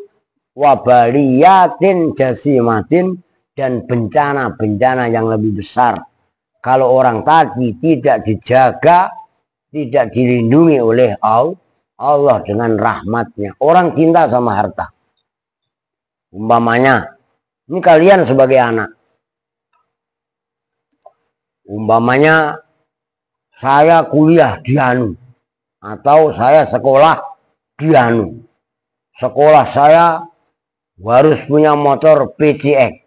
wabaliyatin jasimatin dan bencana-bencana yang lebih besar. Kalau orang tadi tidak dijaga, tidak dilindungi oleh Allah dengan rahmatnya. Orang cinta sama harta. Umpamanya, ini kalian sebagai anak. Umpamanya, saya kuliah di Anu atau saya sekolah di Anu. Sekolah saya harus punya motor PCX.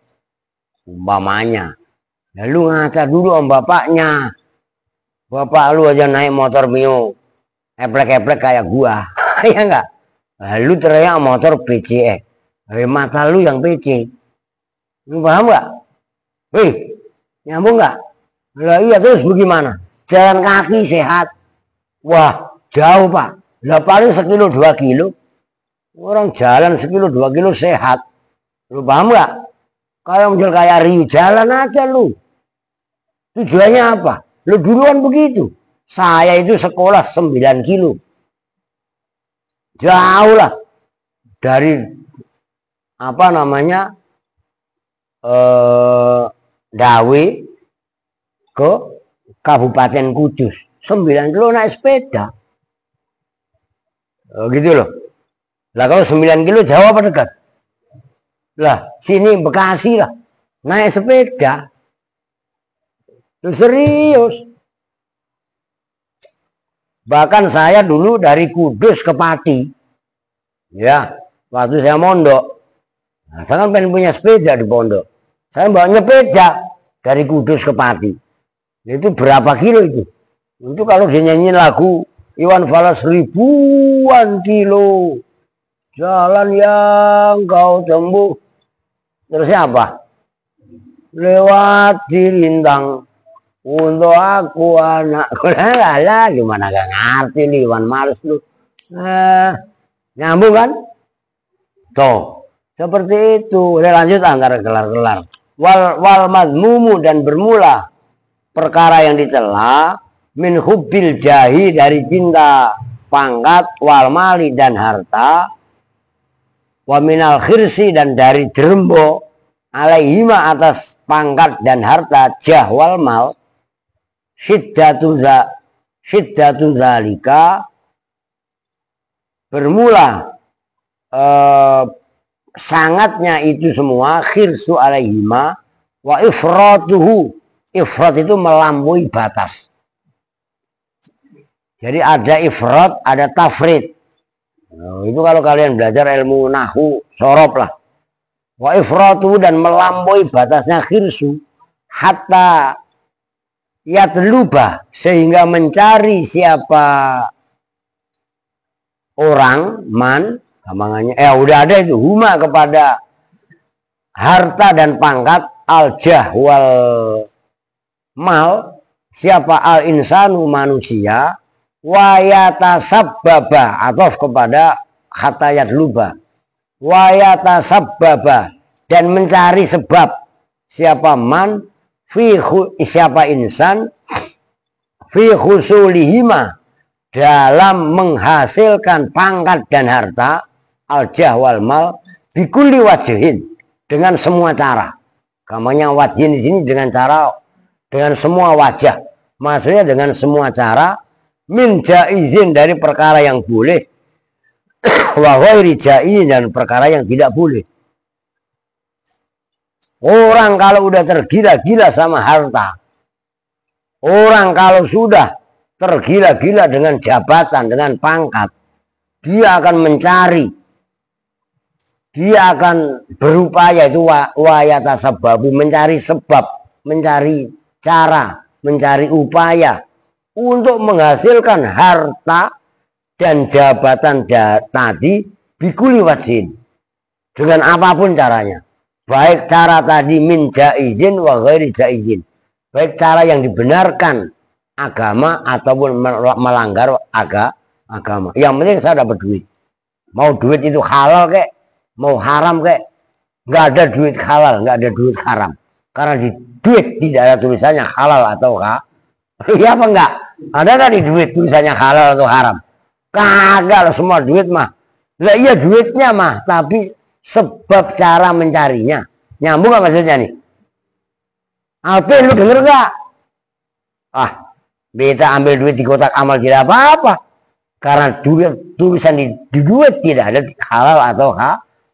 Umpamanya. Lalu ngaca dulu om bapaknya. Bapak lu aja naik motor Mio. Eplek-eplek kayak gua. Ya enggak? Lalu teriak motor PCX. Mata lu yang PC. Lu paham enggak? Wih, nyambung enggak? Lah iya terus bagaimana? Jalan kaki sehat. Wah jauh Pak. Lah paling 1 kilo 2 kilo. Orang jalan 1 kilo 2 kilo sehat. Lu paham gak? Kalau model kayak Riu jalan aja lu. Tujuannya apa? Lu duluan begitu. Saya itu sekolah 9 kilo. Jauh lah. Dari apa namanya Dawe ke Kabupaten Kudus 9 kilo naik sepeda. Gitu loh. Lah kalau 9 kilo jauh apa dekat? Lah sini Bekasi lah. Naik sepeda. Lu serius. Bahkan saya dulu dari Kudus ke Pati. Ya, waktu saya mondok. Nah, saya kan pengen punya sepeda di pondok. Saya bawa sepeda dari Kudus ke Pati. Itu berapa kilo itu? Itu kalau dia nyanyi lagu Iwan Fals ribuan kilo jalan yang kau tempuh. Terusnya apa? Lewat rintang untuk aku anakku. Lah, gimana gak ngerti nih Iwan Fals lu. Nyambung kan? Tuh, seperti itu. Udah lanjut antara gelar-gelar. Wal madmumu dan bermula perkara yang dicela min hubbil jahi dari cinta pangkat wal mali dan harta wa minal khirsi dan dari jerembo alaihima atas pangkat dan harta jah wal mal syiddatun zalika bermula sangatnya itu semua khirsu alaihima wa ifratuhu. Ifrat itu melampaui batas. Jadi ada ifrat, ada tafrid. Nah, itu kalau kalian belajar ilmu nahu, sorob lah. Wa ifratu dan melampaui batasnya khirsu. Hatta yatluba, sehingga mencari siapa orang, man, gampangannya, udah ada itu, huma kepada harta dan pangkat, al-jah wal mal, siapa al insanu manusia, wayatasabbaba atau kepada khatayat luba, wayatasabbaba dan mencari sebab, siapa man fi siapa insan fi khusulihima dalam menghasilkan pangkat dan harta al-jah wal mal bikulli wajhin dengan semua cara. Kamanya wajhin di sini dengan cara, dengan semua wajah, maksudnya dengan semua cara, min jaizin dari perkara yang boleh, wa ghairi jaizin dan perkara yang tidak boleh. Orang kalau udah tergila-gila sama harta, orang kalau sudah tergila-gila dengan jabatan, dengan pangkat, dia akan mencari, dia akan berupaya itu wayatasababu, mencari sebab, mencari cara, mencari upaya untuk menghasilkan harta dan jabatan tadi bikuli wajhin, dengan apapun caranya, baik cara tadi min jaizin wa ghairi jaizin, baik cara yang dibenarkan agama ataupun melanggar agama. Yang penting saya dapat duit. Mau duit itu halal kek, mau haram kek, nggak ada duit halal, nggak ada duit haram. Karena di duit tidak ada tulisannya halal atau iya apa enggak? Ada nggak di duit tulisannya halal atau haram? Kagak, semua duit mah. Lah iya duitnya mah, tapi sebab cara mencarinya. Nyambung gak maksudnya nih? Alvin, lu denger gak? Beta ambil duit di kotak amal tidak apa-apa. Karena duit, tulisan di duit tidak ada halal atau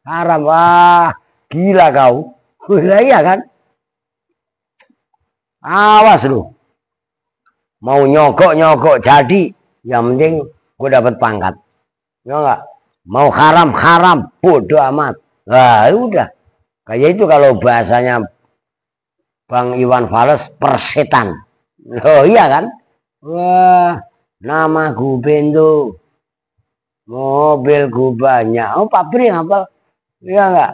haram. Wah, gila kau. Lah iya kan? Awas lu. Mau nyogok jadi, yang penting gue dapat pangkat. Ya enggak? Mau haram, bodoh amat. Nah, udah. Kayak itu kalau bahasanya Bang Iwan Fals, persetan. Oh iya kan? Wah, nama gue bento, mobil gue banyak. Oh, pabrik apa? Iya enggak?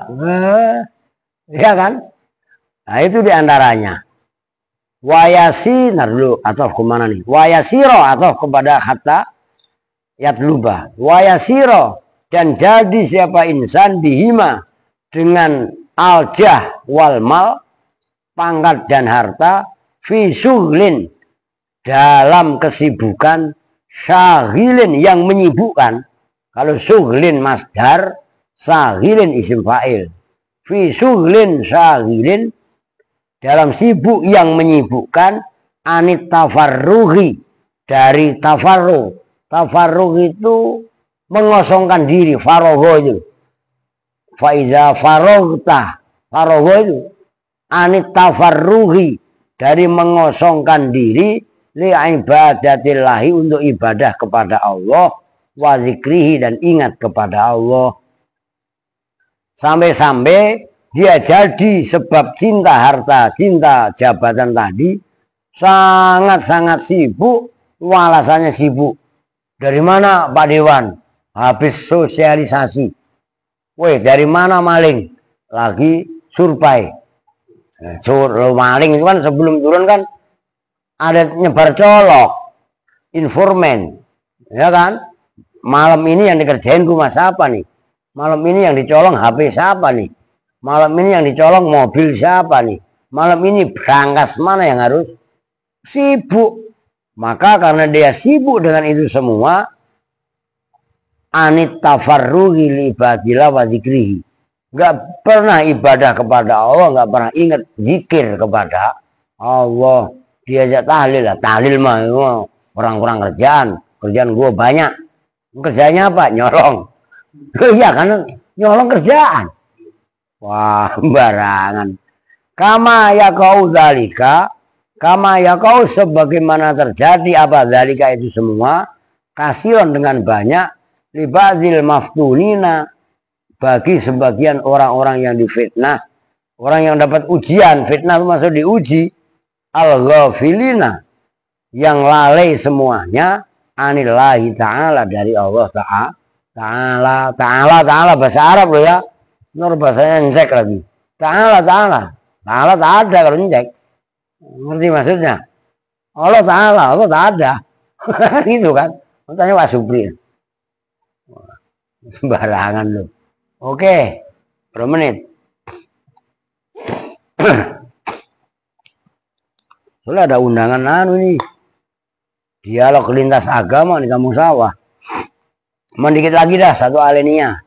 Iya kan? Nah, itu diantaranya. Wayasi, dulu atau kemana nih? Wayasiro atau kepada kata yatluba. Wayasiro dan jadi siapa insan bihima dengan aljah wal mal, pangkat dan harta, fi syughlin dalam kesibukan, syahilin yang menyibukkan. Kalau syughlin masdar, syahilin isim fa'il. Fi syughlin syahilin dalam sibuk yang menyibukkan, anit tafarruhi dari tafarruh. Tafarruh itu mengosongkan diri, faragha itu. Faiza faragta, faragha itu anit tafarruhi dari mengosongkan diri li ibadatillahi untuk ibadah kepada Allah, wa zikrihi dan ingat kepada Allah. Sampai-sampai dia jadi sebab cinta harta, cinta jabatan tadi, sangat-sangat sibuk, alasannya sibuk. Dari mana Pak Dewan? Habis sosialisasi. Woi, dari mana maling? Lagi survei. Maling itu kan sebelum turun kan ada nyebar colok, informan, ya kan? Malam ini yang dikerjain rumah siapa nih? Malam ini yang dicolong HP siapa nih? Malam ini yang dicolong mobil siapa nih? Malam ini berangkas mana yang harus sibuk. Maka karena dia sibuk dengan itu semua, anit tafarruhi li ibadillah wa zikrihi. Gak pernah ibadah kepada Allah, gak pernah ingat zikir kepada Allah. Diajak tahlil lah, tahlil mah orang-orang kerjaan gue banyak. Kerjanya apa? Nyolong. Iya kan, nyolong kerjaan. Wah, barangan. Kama ya kau zalika, kama ya kau sebagaimana terjadi apa zalika itu semua, kasiron dengan banyak, libazil maftunina, bagi sebagian orang-orang yang difitnah, orang yang dapat ujian. Fitnah itu maksud diuji. Al-ghafilina, yang lalai semuanya, anillahi ta'ala, dari Allah ta'ala bahasa Arab loh ya. Nur bahasanya cek lagi. Ta'ala tak ada kalau cek. Ngerti maksudnya? Allah tak ada. Gitu kan. Tanya Pak Supri. Sembarangan loh. Oke, berapa menit? Soalnya ada undangan ini. Dialog lintas agama di Kampung Sawah. Mendikit lagi dah satu alenia.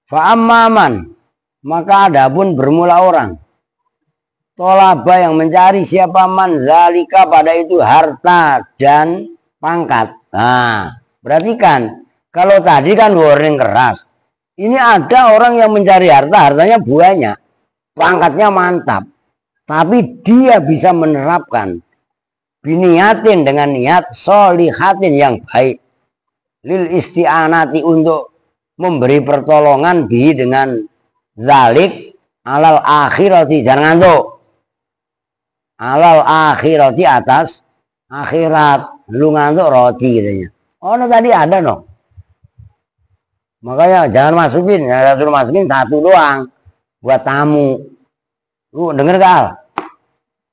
Fa'ammaman, maka ada pun bermula orang. Tolaba yang mencari siapa man zalika pada itu harta dan pangkat. Nah, perhatikan. Kalau tadi kan warning keras. Ini ada orang yang mencari harta, hartanya banyak. Pangkatnya mantap. Tapi dia bisa menerapkan biniatin dengan niat solihatin yang baik. Lil isti'anati untuk memberi pertolongan bi dengan zalik alal akhirati. Jangan ngantuk. Alal akhirati atas akhirat. Lu ngantuk roti katanya. Oh no, tadi ada no. Makanya jangan masukin. Ya, suruh masukin satu doang. Buat tamu. Lu denger kal?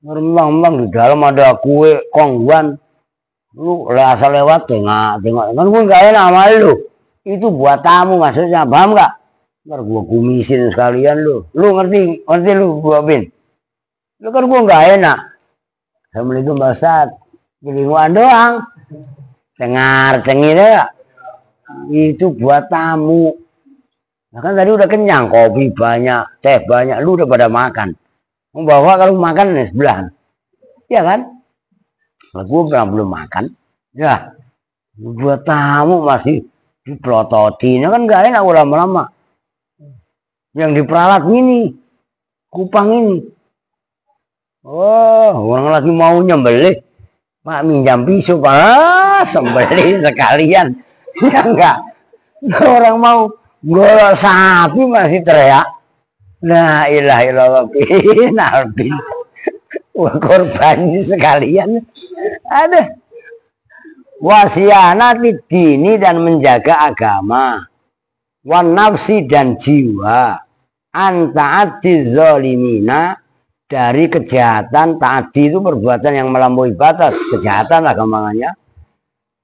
Ngembang-ngembang di dalam ada kue kongguan. Lu asal lewat tengok. Kan gue gak enak sama lu. Itu buat tamu maksudnya. Paham gak? Ntar gue kumisin sekalian lu. Lu ngerti lu gua bin. Lu kan gue gak enak. Assalamualaikum Pak Ustadz. Jelinguan doang. Cengar-cengir ya. Itu buat tamu. Nah kan tadi udah kenyang. Kopi banyak. Teh banyak. Lu udah pada makan. Membawa kalau makan di sebelah. Iya kan? Kalau gue belum makan. Ya. Buat tamu masih dipelototin. Kan gak enak lama-lama. Yang diperalat ini. Kupang ini. Oh, orang lagi mau nyembelih. Pak minjam pisau. Pak, sembelih sekalian. Ya enggak. Orang mau golok sapi masih teriak. La ilaha illallah bin albin. Wah, korban sekalian. Ada. Wasianati dini dan menjaga agama. Wan nafsi dan jiwa. Anta'ati zolimina. Dari kejahatan. Ta'ati itu perbuatan yang melampaui batas. Kejahatan lah gampangannya.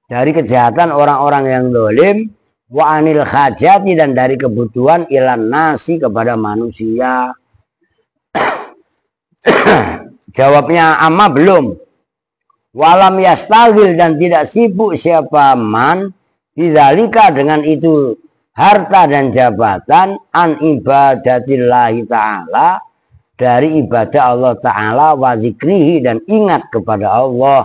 Dari kejahatan orang-orang yang zalim. Wa anil hajati dan dari kebutuhan ilan nasi kepada manusia. Jawabnya amma belum. Walam yastagil dan tidak sibuk siapa man bidzalika dengan itu harta dan jabatan an ibadatillahi ta'ala dari ibadah Allah ta'ala wa zikrihi dan ingat kepada Allah.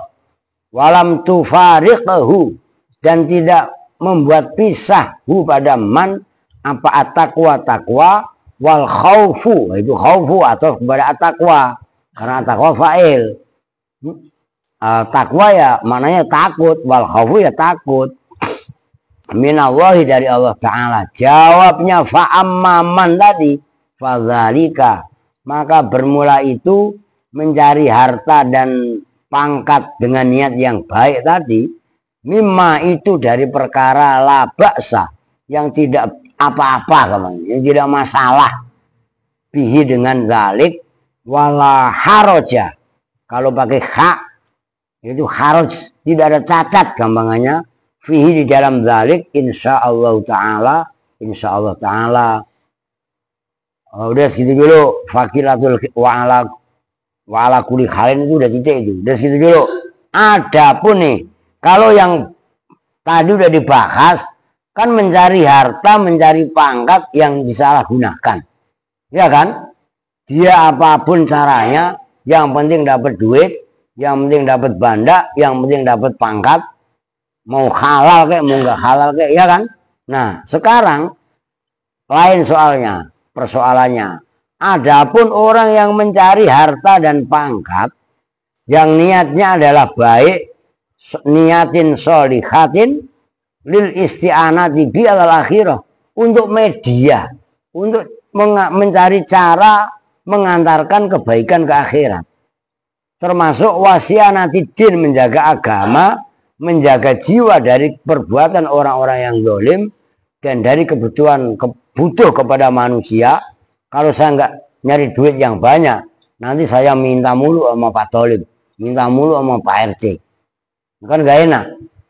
Walam tufariqahu dan tidak membuat pisah pada man apa at-taqwa wal khaufu, itu khaufu atau kepada at-taqwa karena at-taqwa fa'il. Takwa ya maknanya takut, wal khaufu ya takut minallahi dari Allah Ta'ala. Jawabnya fa'amman tadi fadzalika, maka bermula itu mencari harta dan pangkat dengan niat yang baik tadi, mimma itu dari perkara la ba'sa, yang tidak apa-apa, yang tidak masalah, bihi dengan zalik, wala haroja. Kalau pakai hak, itu haroj, tidak ada cacat gampangannya, fihi di dalam zalik, insya Allah Ta'ala. Oh, udah segitu dulu, fakilatul wa'ala kuli khalin itu udah titik itu, udah segitu dulu. Adapun nih, kalau yang tadi udah dibahas, kan mencari harta, mencari pangkat yang disalahgunakan, ya kan? Dia apapun caranya, yang penting dapat duit, yang penting dapat banda, yang penting dapat pangkat, mau halal kayak, mau nggak halal kayak, ya kan? Nah, sekarang lain soalnya, persoalannya. Adapun orang yang mencari harta dan pangkat, yang niatnya adalah baik, niatin sholihatin lil isti'anati bi al akhirah, untuk media, untuk mencari cara mengantarkan kebaikan ke akhirat, termasuk wasianati din, menjaga agama, menjaga jiwa dari perbuatan orang-orang yang zalim, dan dari kebutuhan butuh kepada manusia. Kalau saya nggak nyari duit yang banyak, nanti saya minta mulu sama Pak Tolib, minta mulu sama Pak RT, kan nggak enak.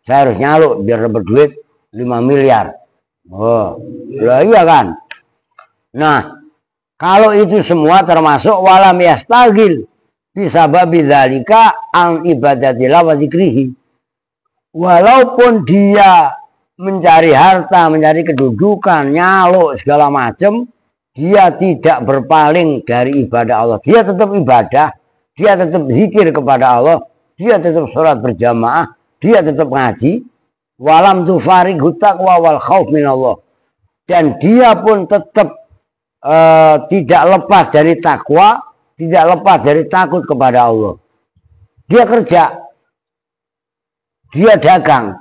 Saya harus nyaluk biar dapat duit 5 miliar. Oh, lah iya kan. Nah, kalau itu semua termasuk walam yastagil bisa babi dzalika an ibadatillah wa zikrihi. Walaupun dia mencari harta, mencari kedudukan, nyaluk segala macam, dia tidak berpaling dari ibadah Allah. Dia tetap ibadah, dia tetap zikir kepada Allah, dia tetap sholat berjamaah, dia tetap ngaji. Walam tufarighu taqwa wal khauf minallah. Dan dia pun tetap tidak lepas dari takwa, tidak lepas dari takut kepada Allah. Dia kerja, dia dagang,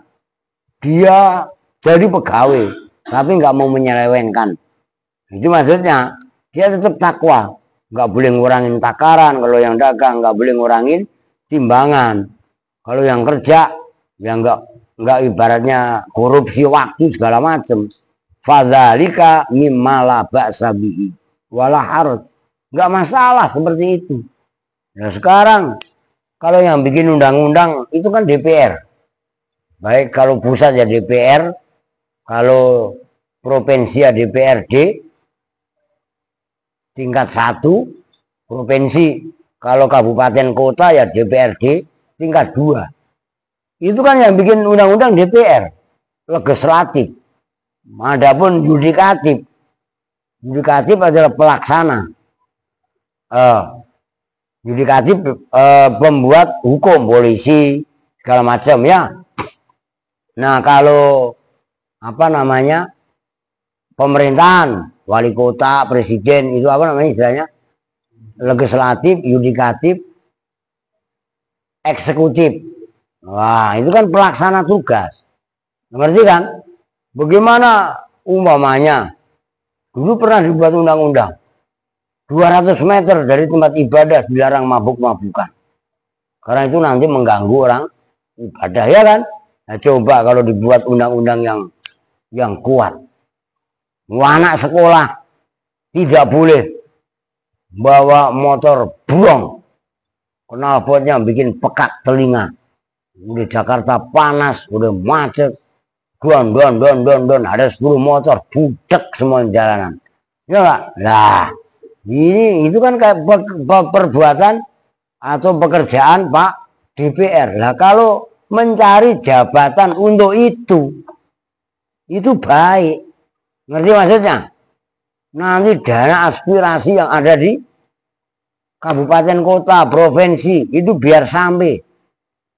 dia jadi pegawai, tapi nggak mau menyelewengkan. Itu maksudnya, dia tetap takwa, nggak boleh ngurangin takaran. Kalau yang dagang nggak boleh ngurangin timbangan. Kalau yang kerja, ya nggak ibaratnya korupsi waktu segala macam. Fadzalika mimma la ba'sa bihi wala haraj. Nggak masalah seperti itu. Nah sekarang, kalau yang bikin undang-undang itu kan DPR. Baik kalau pusat ya DPR, kalau provinsi ya DPRD, tingkat 1 provinsi, kalau kabupaten kota ya DPRD tingkat 2. Itu kan yang bikin undang-undang DPR, legislatif. Adapun yudikatif, yudikatif adalah pelaksana, yudikatif pembuat hukum, polisi segala macam ya. Nah kalau apa namanya, pemerintahan, wali kota, presiden, itu apa namanya istilahnya? Legislatif, yudikatif, eksekutif. Wah, itu kan pelaksana tugas. Ngerti kan? Bagaimana umpamanya, dulu pernah dibuat undang-undang 200 meter dari tempat ibadah dilarang mabuk-mabukan, karena itu nanti mengganggu orang ibadah, ya kan? Nah, coba kalau dibuat undang-undang yang kuat, anak sekolah tidak boleh bawa motor buang, knalpotnya bikin pekat telinga. Udah Jakarta panas, udah macet, don, ada 10 motor budek semua jalanan, ya enggak? Nah, itu kan kayak perbuatan atau pekerjaan Pak DPR. Lah kalau mencari jabatan untuk itu baik, ngerti maksudnya? Nanti dana aspirasi yang ada di kabupaten kota, provinsi itu biar sampai,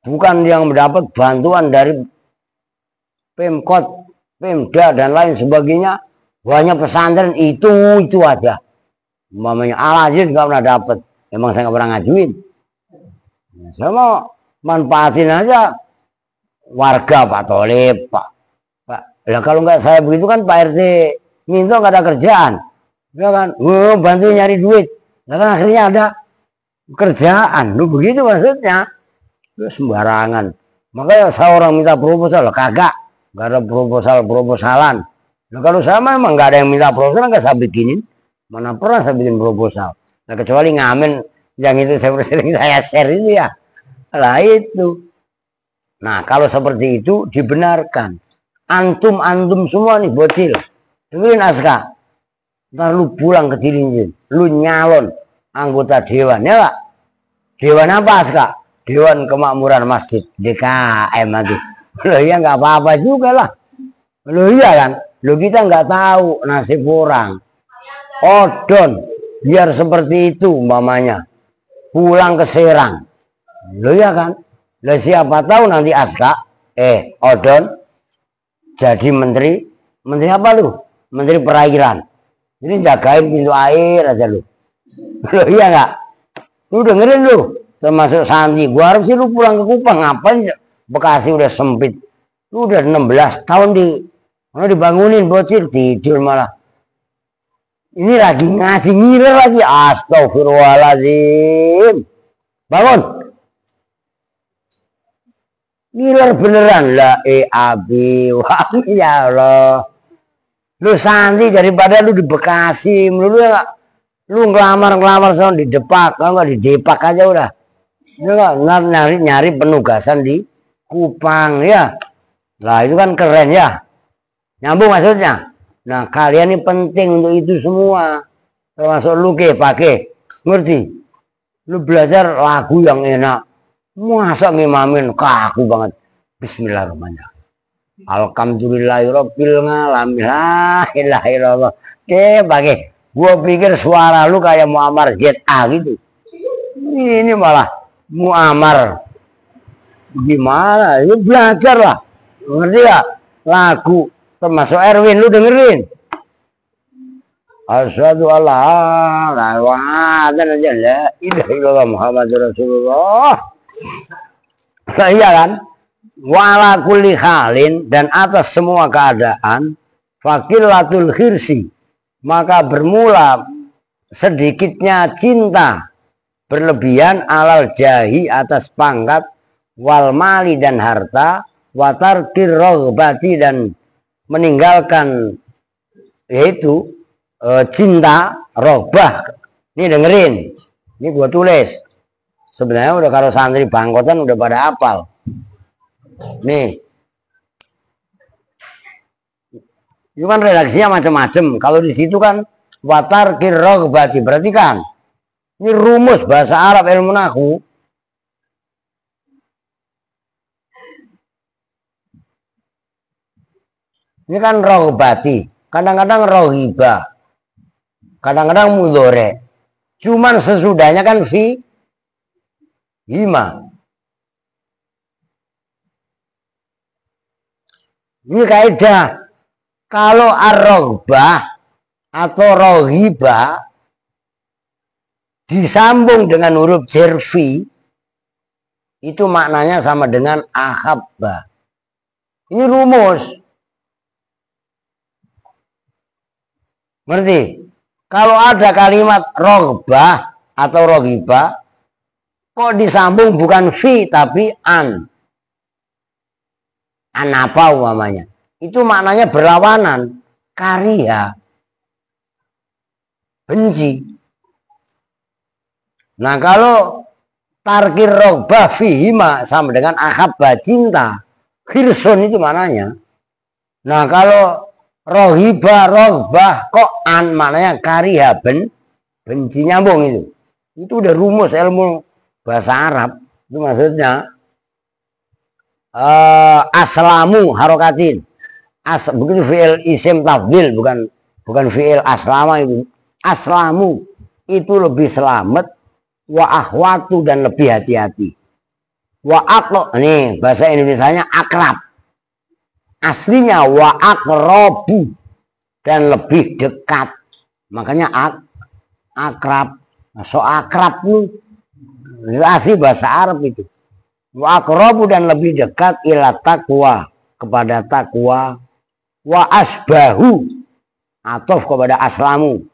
bukan yang mendapat bantuan dari Pemkot, Pemda dan lain sebagainya, hanya pesantren itu aja. Umpamanya Al-Aziz nggak pernah dapat, emang saya nggak pernah ngajuin. Saya mau manfaatin aja warga Pak Tolib, Pak. Lah kalau nggak saya begitu kan Pak RT minta nggak ada kerjaan, ya kan? Bantu nyari duit, lah kan akhirnya ada kerjaan, lu begitu maksudnya. sembarangan. Makanya seorang minta proposal, kagak, nggak ada proposalan. Nah kalau saya memang nggak ada yang minta proposal, nggak saya bikinin. Mana pernah saya bikin proposal. Nah kecuali ngamen yang itu sering saya share itu ya. Lah itu. Nah kalau seperti itu dibenarkan. Antum semua nih bocil. Dengerin Aska. Ntar lu pulang ke Cilincing, lu nyalon anggota dewan, ya Pak? Dewan apa Aska? Dewan Kemakmuran Masjid, DKM aja. Loh ya nggak apa-apa juga lah. Loh iya kan? Loh kita nggak tahu nasib orang. Odon, biar seperti itu umpamanya. Pulang ke Serang. Loh ya kan? Loh siapa tahu nanti Aska, Odon, jadi menteri apa lu? Menteri perairan. Jadi jagain pintu air aja lu. Loh iya nggak? Lu dengerin lu. Termasuk Santi, gua harus sih lu pulang ke Kupang, ngapain Bekasi udah sempit, lu udah 16 tahun mana dibangunin bocil tidur malah. Ini lagi ngaji ngiler lagi, astagfirullahaladzim. Bangun, ngiler beneran lah, abi, wah ya Allah. Lu Santi daripada lu di Bekasi, lu ngelamar sama di Depak, kalau nggak di Depak aja udah. Nyari penugasan di Kupang ya. Lah itu kan keren ya. Nyambung maksudnya. Nah kalian ini penting untuk itu semua. Termasuk lu pakai. Ngerti? Lu belajar lagu yang enak. Masa ngimamin kaku banget. Bismillahirrahmanirrahim. Alhamdulillahirabbil alamin. La ilaha illallah. Pakai. Gua pikir suara lu kayak Muammar ZA gitu. Ini malah Muammar gimana? Ini belajar lah, ngerti ya? Lagu termasuk Erwin, lu dengerin. Asyhadu alla ilaha illallah Muhammadur Rasulullah. Nah, iya kan? Wala kulli halin, dan atas semua keadaan, faqilatul khirsi, maka bermula sedikitnya cinta berlebihan alal jahi atas pangkat, wal mali dan harta, watarkir rohbati dan meninggalkan yaitu cinta rohbah. Ini dengerin, ini gua tulis. Sebenarnya udah kalau santri Bangkotan udah pada hafal. Nih, itu kan redaksinya macam-macam. Kalau di situ kan watarkir rohbati, berarti kan ini rumus bahasa Arab ilmu nahu. Ini kan rohbati, kadang-kadang rohibah, kadang-kadang mudhore. Cuman sesudahnya kan fi hima. Ini kaidah. Kalau ar-rohbah atau rohibah disambung dengan huruf jerfi, itu maknanya sama dengan ahabba. Ini rumus. Ngerti? Kalau ada kalimat rohbah atau rohibah, kok disambung bukan fi tapi an. An apa umpamanya? Itu maknanya berlawanan. Kariha. Benci. Nah kalau tarkir rohbah fihima sama dengan ahabba cinta. Khirsun itu mananya. Nah kalau rohibah rohbah kok an maknanya kariha benci, nyambung itu. Itu udah rumus ilmu bahasa Arab. Itu maksudnya aslamu harokatin. Begitu fi'il isim tafdil, bukan fi'il aslama itu. Aslamu itu lebih selamat, wa ahwatu dan lebih hati-hati. Wa aqlo, nih bahasa Indonesianya akrab. Aslinya wa aqrabu dan lebih dekat. Makanya akrab. So akrab nih. Itu asli bahasa Arab itu. Wa aqrabu dan lebih dekat ila taqwa, kepada takwa. Wa asbahu atau kepada aslamu,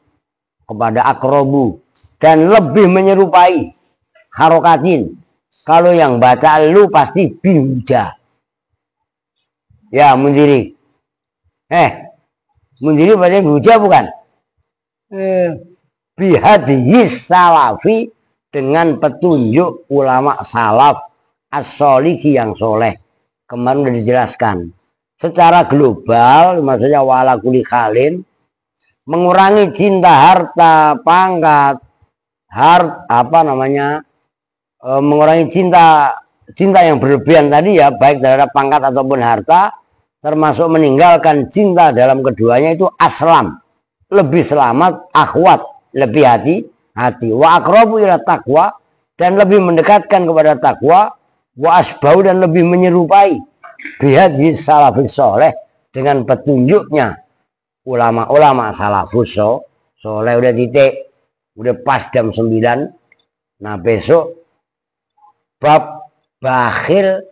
kepada akrobu, dan lebih menyerupai harokatin Kalau yang baca lu pasti bihuja. Ya, Mundiri. Mundiri baca bihuja bukan? Bihadihis salafi, dengan petunjuk ulama salaf as-solihi yang soleh. Kemarin sudah dijelaskan. Secara global, maksudnya wala kuli khalin, mengurangi cinta harta, pangkat, mengurangi cinta yang berlebihan tadi ya, baik terhadap pangkat ataupun harta, termasuk meninggalkan cinta dalam keduanya itu aslam, lebih selamat, akhwat, lebih hati, wa aqrabu ila taqwa, dan lebih mendekatkan kepada takwa, wa asbau, dan lebih menyerupai bihadzi salafus soleh, dengan petunjuknya ulama-ulama salafus soleh. Udah titik, udah pas jam 9. Nah besok bab bakhil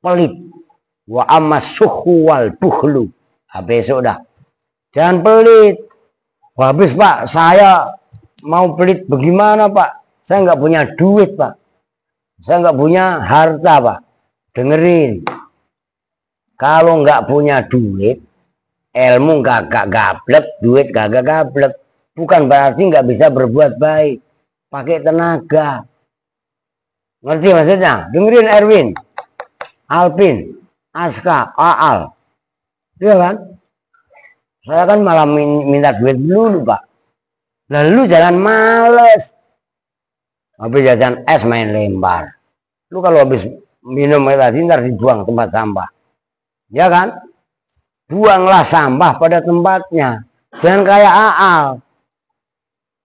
pelit, wa amma suhu wal bukhlu. Nah, besok dah, jangan pelit. Wah, habis Pak, saya mau pelit bagaimana Pak? Saya nggak punya duit Pak, saya nggak punya harta Pak. Dengerin, kalau nggak punya duit, ilmu gak gablek, duit gak gablek, bukan berarti nggak bisa berbuat baik. Pakai tenaga. Ngerti maksudnya? Dengerin Erwin, Alpin, Aska, Aal. Iya kan? Saya kan malah minta duit dulu Pak. Lalu jangan males. Habis jajan es main lempar. Lu kalau habis minum air tadi ntar dibuang tempat sampah. Ya kan? Buanglah sampah pada tempatnya. Jangan kayak Aal.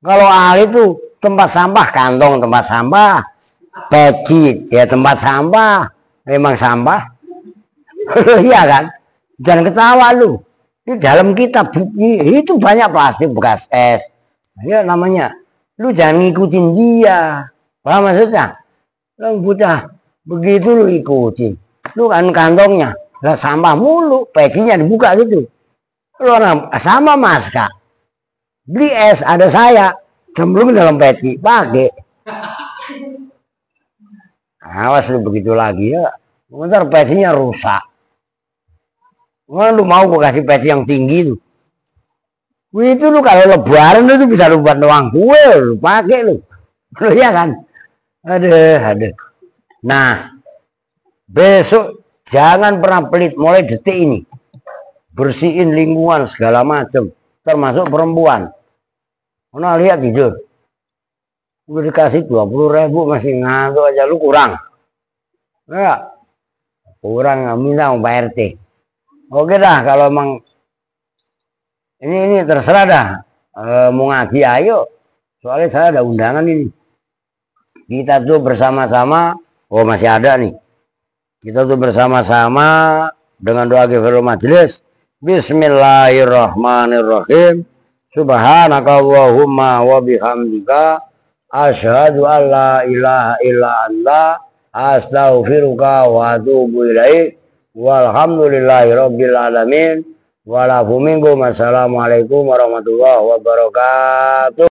Kalau Aal itu tempat sampah, kantong tempat sampah, peci ya tempat sampah, memang sampah. Iya kan? Jangan ketawa lu. Di dalam kitab itu banyak plastik bekas es. Ya namanya. Lu jangan ngikutin dia. Paham maksudnya? Lu bocah begitu lu ikutin. Lu kan kantongnya lah sampah mulu, pecinya dibuka gitu. Lu orang sama Mas Kak. Beli es ada saya, cemplung dalam peci, pakai. Awas lu begitu lagi ya. Bentar pecinya rusak. Mana lu mau gua kasih peci yang tinggi tuh. Itu lu kalau lebaran itu bisa lu buat doang kue, lu pakai lu. Lu ya kan? Aduh. Nah, besok jangan pernah pelit mulai detik ini. Bersihin lingkungan segala macam, termasuk perempuan. Mana lihat tidur. Udah dikasih 20.000 masih ngantuk aja, lu kurang. Ya. Kurang minta Pak RT. Oke dah, kalau emang ini terserah dah. Mau ngaji ayo. Soalnya saya ada undangan ini. Kita tuh bersama-sama. Oh masih ada nih. Kita tuh bersama-sama dengan doa ghifrul majelis. Bismillahirrahmanirrahim. Subhanakallahumma wa bihamdika asyhadu an la ilaha illa anta astaghfiruka wa atubu ilaik. Walhamdulillahirabbil alamin. Walafu minkum. Assalamualaikum warahmatullahi wabarakatuh.